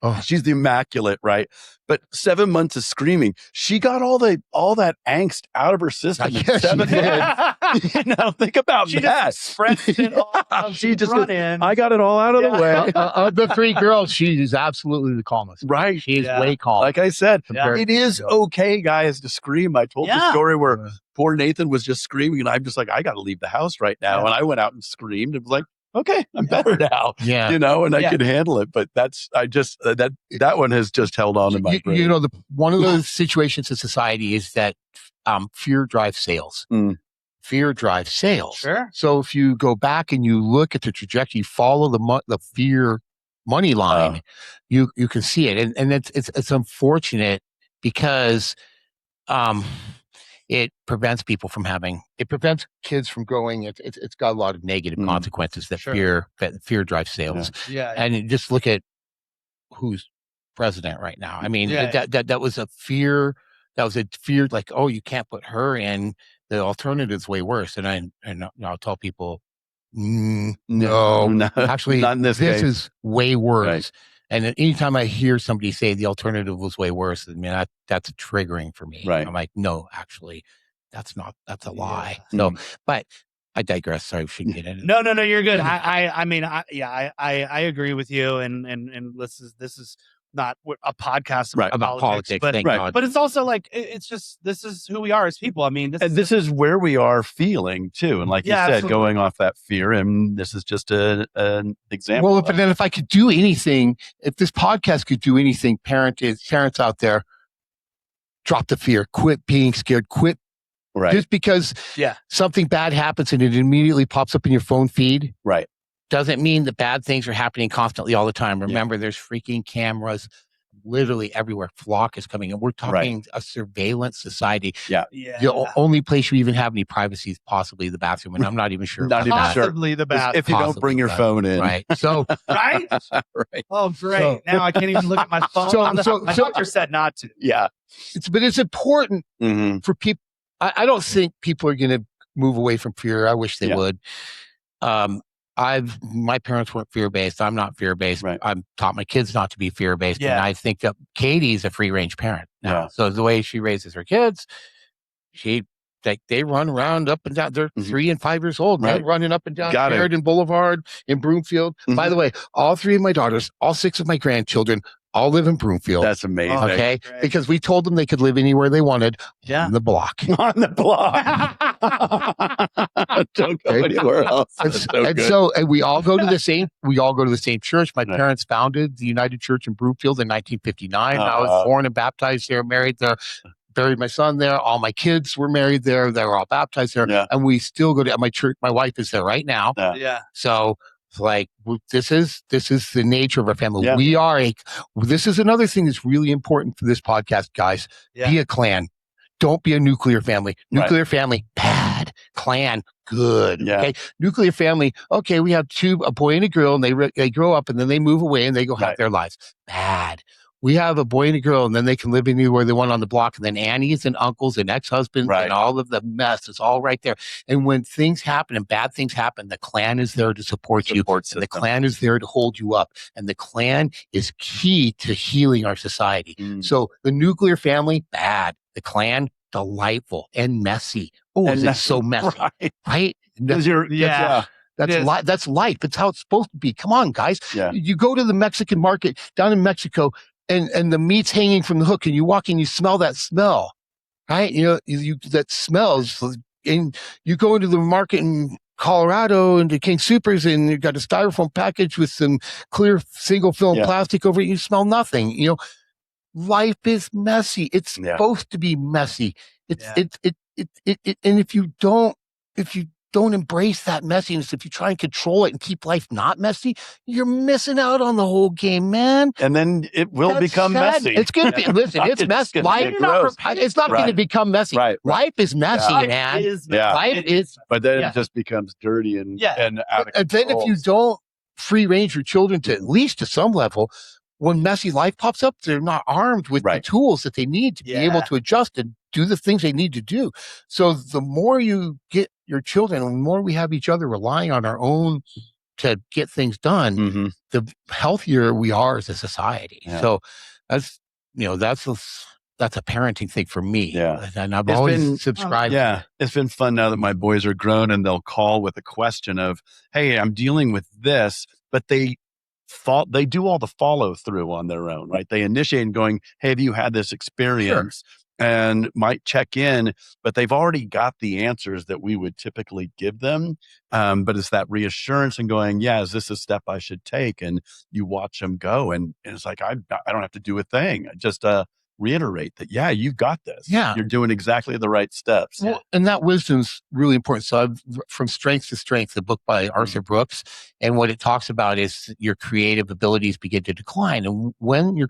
Oh, she's the immaculate, right? But 7 months of screaming, she got all that angst out of her system in 7 months. Think about she that. Just expressed it all. She just goes, I got it all out of the way. Of the three girls, she is absolutely the calmest. Right. She is way calm. Like I said, it is okay, guys, to scream. I told the story where poor Nathan was just screaming, and I'm just like, I got to leave the house right now. And I went out and screamed. It was like, okay, I'm better now. Yeah. And I could handle it. But that one has just held on in my brain. One of those situations in society is that fear drives sales. Fear drives sales. Sure. So if you go back and you look at the trajectory, follow the fear money line, you can see it. And it's unfortunate because it prevents kids from growing. It's got a lot of negative consequences that fear drives sales. Yeah. And just look at who's president right now. I mean, that was a fear. That was a fear, like, oh, you can't put her in. The alternative's way worse. And I'll tell people, no, actually, not in this case. Is way worse. Right. And anytime I hear somebody say the alternative was way worse, I mean, that's triggering for me. Right. I'm like, no, actually, that's a lie. So, but I digress. Sorry, we shouldn't get into it. No, you're good. I agree with you. And this is not a podcast about politics, but, thank God. But it's also like, it's just, this is who we are as people. I mean, this is where we are feeling too. And like you said, absolutely. Going off that fear, and this is just an example. Well, but then if I could do anything, if this podcast could do anything, parents out there, drop the fear, quit being scared, quit. Right. Just because something bad happens and it immediately pops up in your phone feed. Right. doesn't mean that bad things are happening constantly all the time. Remember, there's freaking cameras literally everywhere. Flock is coming, and we're talking a surveillance society. The only place you even have any privacy is possibly the bathroom, and I'm not even sure. Not even possibly the bathroom. If you don't bring your phone in, right? So, right? Oh, great! So, now I can't even look at my phone. My doctor said not to. Yeah, but it's important for people. I don't think people are going to move away from fear. I wish they would. My parents weren't fear-based. I'm not fear-based. Right. I've taught my kids not to be fear-based. And I think that Katie's a free-range parent now. So the way she raises her kids, they run around up and down. They're 3 and 5 years old. They're running up and down Sheridan Boulevard in Broomfield. By the way, all 3 of my daughters, all 6 of my grandchildren, all live in Broomfield. That's amazing. Okay. Because we told them they could live anywhere they wanted on the block. On the block. Don't go anywhere else. And we all go to the same church. My parents founded the United Church in Broomfield in 1959. I was born and baptized there, married there, buried my son there. All my kids were married there. They were all baptized there. And we still go to my church. My wife is there right now. So like, this is the nature of our family. This is another thing that's really important for this podcast, guys. Be a clan. Don't be a nuclear family. Nuclear family, bad. Clan, good. Okay. Nuclear family, okay, we have a boy and a girl, and they grow up, and then they move away, and they go have their lives. Bad. We have a boy and a girl, and then they can live anywhere they want on the block. And then aunties and uncles and ex-husbands and all of the mess is all right there. And when things happen and bad things happen, the clan is there to support you. And the clan is there to hold you up. And the clan is key to healing our society. So the nuclear family, bad. The clan, delightful and messy. Oh, is it so messy? Right? Because That's life. It's how it's supposed to be. Come on, guys. You go to the Mexican market down in Mexico, and the meat's hanging from the hook, and you walk in, you smell that smell, right? That smells. And you go into the market in Colorado into King Supers, and you've got a styrofoam package with some clear single film plastic over it. You smell nothing. Life is messy. It's supposed to be messy. And if you don't embrace that messiness, if you try and control it and keep life not messy, you're missing out on the whole game, man. And then it will become messy. It's going to be, listen, it's messy. It's not going to become messy. Life is messy, man. Life is. But then it just becomes dirty and out of control. And then if you don't free range your children to at least to some level, when messy life pops up, they're not armed with the tools that they need to be able to adjust and do the things they need to do. So the more you get your children, the more we have each other relying on our own to get things done, the healthier we are as a society. So that's a parenting thing for me. And I've always subscribed. It's been fun now that my boys are grown, and they'll call with a question of, hey, I'm dealing with this, but they do all the follow through on their own, right? They initiate and going, hey, have you had this experience? And might check in, but they've already got the answers that we would typically give them. But it's that reassurance and going, is this a step I should take? And you watch them go, and it's like, I don't have to do a thing. I just reiterate that, you've got this. You're doing exactly the right steps. Well, and that wisdom's really important. So From Strength to Strength, the book by Arthur Brooks, and what it talks about is your creative abilities begin to decline. And when you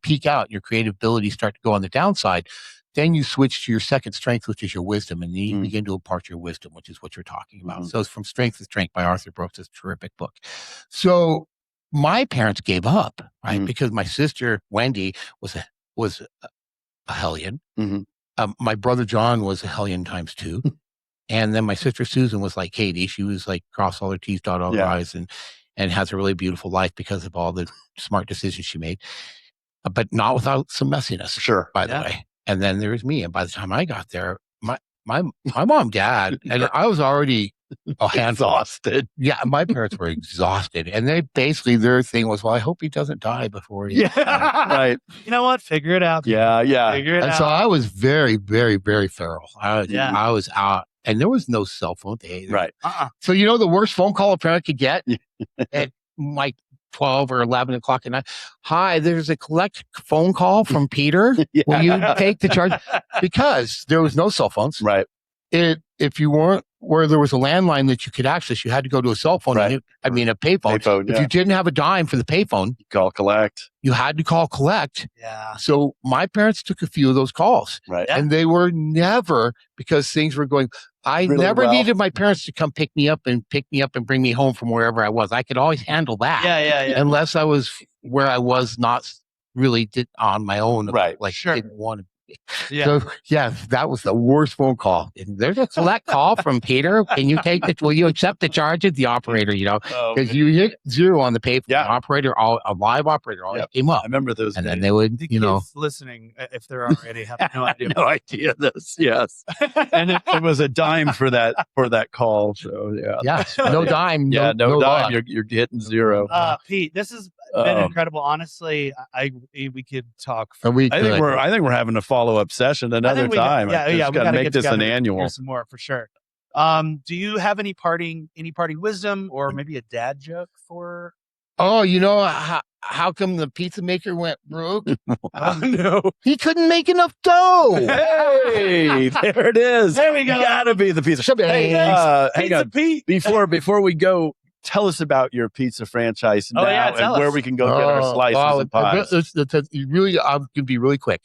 peak out, your creative abilities start to go on the downside, then you switch to your second strength, which is your wisdom, and then you begin to impart your wisdom, which is what you're talking about. So it's From Strength to Strength by Arthur Brooks. It's a terrific book. So my parents gave up, right? Because my sister, Wendy, was a hellion. My brother, John, was a hellion times 2. And then my sister, Susan, was like Katie. She was like cross all her T's, dot all her I's, and has a really beautiful life because of all the smart decisions she made, but not without some messiness, by the way. And then there was me. And by the time I got there, my mom, dad, and I was already exhausted. My parents were exhausted, and they basically, their thing was, well, I hope he doesn't die before he. Right. You know what? Figure it out. Figure it out. So I was very, very, very feral. I was out, and there was no cell phone. So the worst phone call a parent could get at like 12 or 11 o'clock at night. Hi, there's a collect phone call from Peter. Will you take the charge? Because there was no cell phones. Right. If you weren't where there was a landline that you could access, you had to go to a cell phone. Right. A payphone. If you didn't have a dime for the payphone, you call collect. You had to call collect. Yeah. So my parents took a few of those calls. Right. And they were never, because things were going, I really never needed my parents to come pick me up and bring me home from wherever I was. I could always handle that. Yeah. Unless I was where I was not really on my own. Right. Like didn't want to. Yeah. So that was the worst phone call. There's a collect call from Peter. Can you take it? Will you accept the charges? The operator, because you hit 0 on the payphone. The operator, a live operator, always came up. I remember those. And days. then they would, the kids listening, if they're already have no idea. No idea this. Yes. And it was a dime for that call. So no dime. No dime. Luck. You're getting 0. Pete, this has been incredible. Honestly, we could talk. I think we're having a follow-up session another time. We got to make this an annual. Some more for sure. Do you have any parting wisdom or maybe a dad joke for? Oh, how come the pizza maker went broke? Oh no, he couldn't make enough dough. Hey, there it is. There we go. Gotta be the pizza. Hey, hang on, Pete. Before we go, tell us about your pizza franchise now and where we can go get our slices and pies. I'm going to be really quick.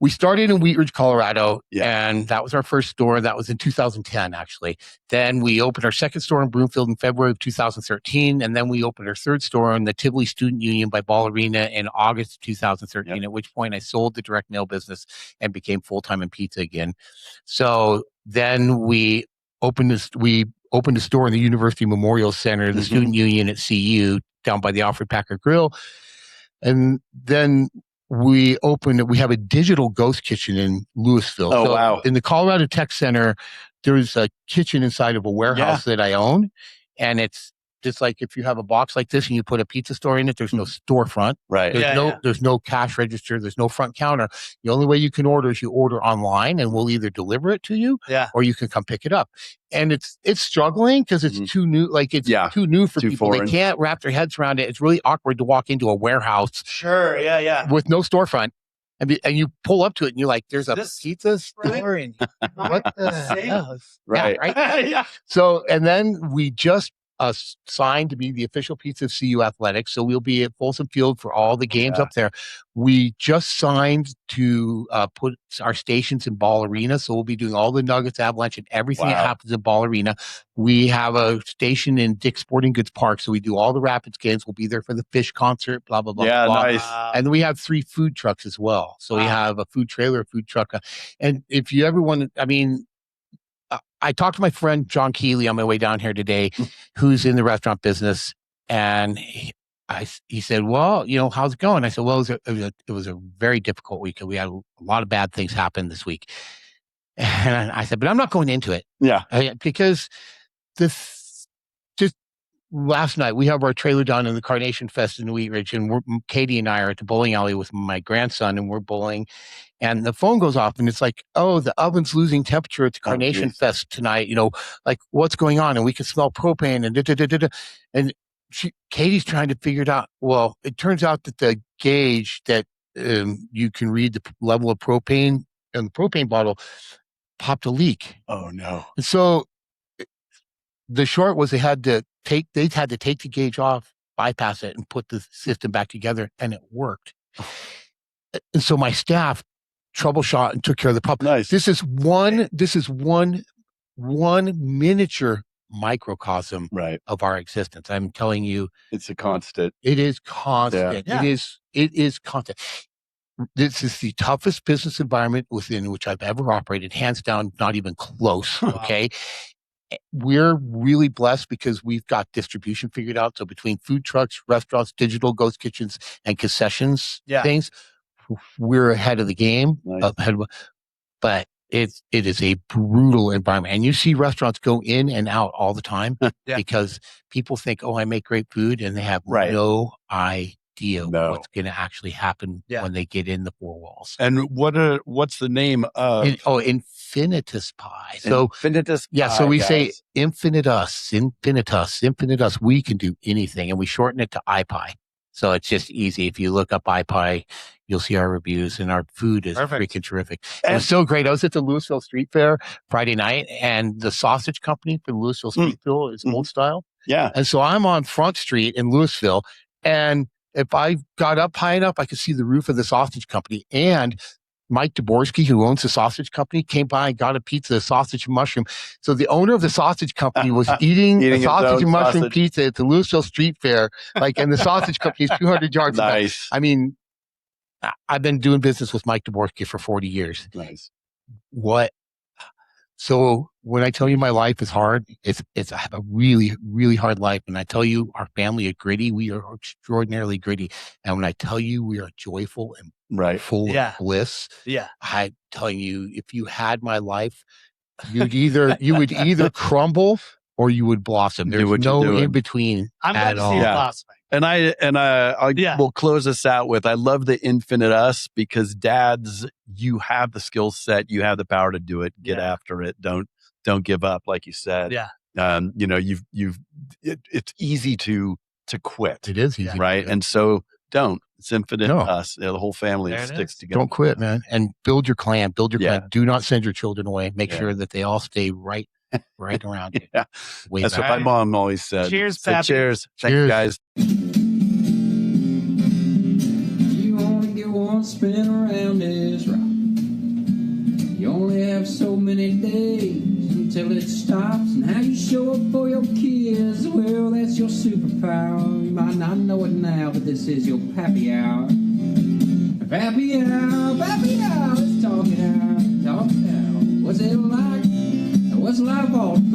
We started in Wheat Ridge, Colorado, and that was our first store. That was in 2010, actually. Then we opened our second store in Broomfield in February of 2013, and then we opened our third store in the Tivoli Student Union by Ball Arena in August of 2013, at which point I sold the direct mail business and became full-time in pizza again. So then we opened a store in the University Memorial Center, the Student Union at CU, down by the Alfred Packer Grill. And then we have a digital ghost kitchen in Louisville. Oh, wow. In the Colorado Tech Center, there's a kitchen inside of a warehouse that I own. And it's just like if you have a box like this and you put a pizza store in it, there's no storefront. Right. There's no cash register. There's no front counter. The only way you can order is you order online, and we'll either deliver it to you or you can come pick it up. And it's struggling because it's too new. Like it's too new for people. Foreign. They can't wrap their heads around it. It's really awkward to walk into a warehouse. Sure. Yeah. With no storefront. And you pull up to it and you're like, there's a pizza store. And what the hell? Right. Yeah. So, and then we just signed to be the official pizza of CU Athletics. So we'll be at Folsom Field for all the games up there. We just signed to put our stations in Ball Arena. So we'll be doing all the Nuggets, Avalanche, and everything that happens in Ball Arena. We have a station in Dick's Sporting Goods Park. So we do all the Rapids games. We'll be there for the Fish concert, blah, blah, blah. Yeah, blah. nice. And then we have 3 food trucks as well. So we have a food trailer, a food truck. And if you ever want to, I talked to my friend John Keeley on my way down here today, who's in the restaurant business, and he said, "Well, how's it going?" I said, "Well, it was a very difficult week. We had a lot of bad things happen this week." And I said, "But I'm not going into it." Yeah, because just last night we have our trailer down in the Carnation Fest in Wheat Ridge, and Katie and I are at the bowling alley with my grandson, and we're bowling. And the phone goes off and it's like, oh, the oven's losing temperature at the Carnation Fest tonight. Like what's going on? And we can smell propane and And Katie's trying to figure it out. Well, it turns out that the gauge that you can read the level of propane in the propane bottle popped a leak. Oh no. And so the short was they had to take the gauge off, bypass it, and put the system back together, and it worked. And so my staff troubleshot and took care of the problem. Nice. This is one miniature microcosm of our existence. I'm telling you, it's a constant. It is constant. Yeah. It is constant. This is the toughest business environment within which I've ever operated, hands down, not even close. Okay. We're really blessed because we've got distribution figured out. So between food trucks, restaurants, digital ghost kitchens, and concessions things, we're ahead of the game. Nice. But it is a brutal environment. And you see restaurants go in and out all the time because people think, oh, I make great food, and they have no idea what's going to actually happen when they get in the 4 walls. And what's the name of? Infinitus Pie. So Infinitus Pie. Yeah, so we say infinitus. We can do anything, and we shorten it to iPie. So it's just easy. If you look up iPie, you'll see our reviews, and our food is freaking terrific. It was so great. I was at the Louisville Street Fair Friday night, and the sausage company for Louisville Street Fair is Old Style. Yeah. And so I'm on Front Street in Louisville, and if I got up high enough, I could see the roof of the sausage company. And Mike Dvorsky, who owns the sausage company, came by and got a pizza, sausage and mushroom. So the owner of the sausage company was eating a sausage and mushroom pizza at the Louisville Street Fair, and the sausage company is 200 yards away. I mean, I've been doing business with Mike Dvorsky for 40 years. Nice. So when I tell you my life is hard, I have a really, really hard life. And I tell you our family is gritty. We are extraordinarily gritty. And when I tell you we are joyful and full of bliss, I'm telling you, if you had my life, you would either crumble or you would blossom. There's no in between at all. Blossoming. And I will close this out with, I love the infinite us, because dads, you have the skill set, you have the power to do it. Get after it. Don't give up, like you said. Yeah. It's easy to quit. It is easy, right? And so don't. It's infinite us. The whole family sticks together. Don't quit, man. And build your clan. Build your clan. Do not send your children away. Make sure that they all stay right around you. That's what my mom always said. Cheers, Pappy. Cheers. Thank you, guys. You only get one spin around this rock. You only have so many days until it stops. And how you show up for your kids, well, that's your superpower. You might not know it now, but this is your Pappy Hour. Pappy Hour, it's talking out. What's it like? What's life all about?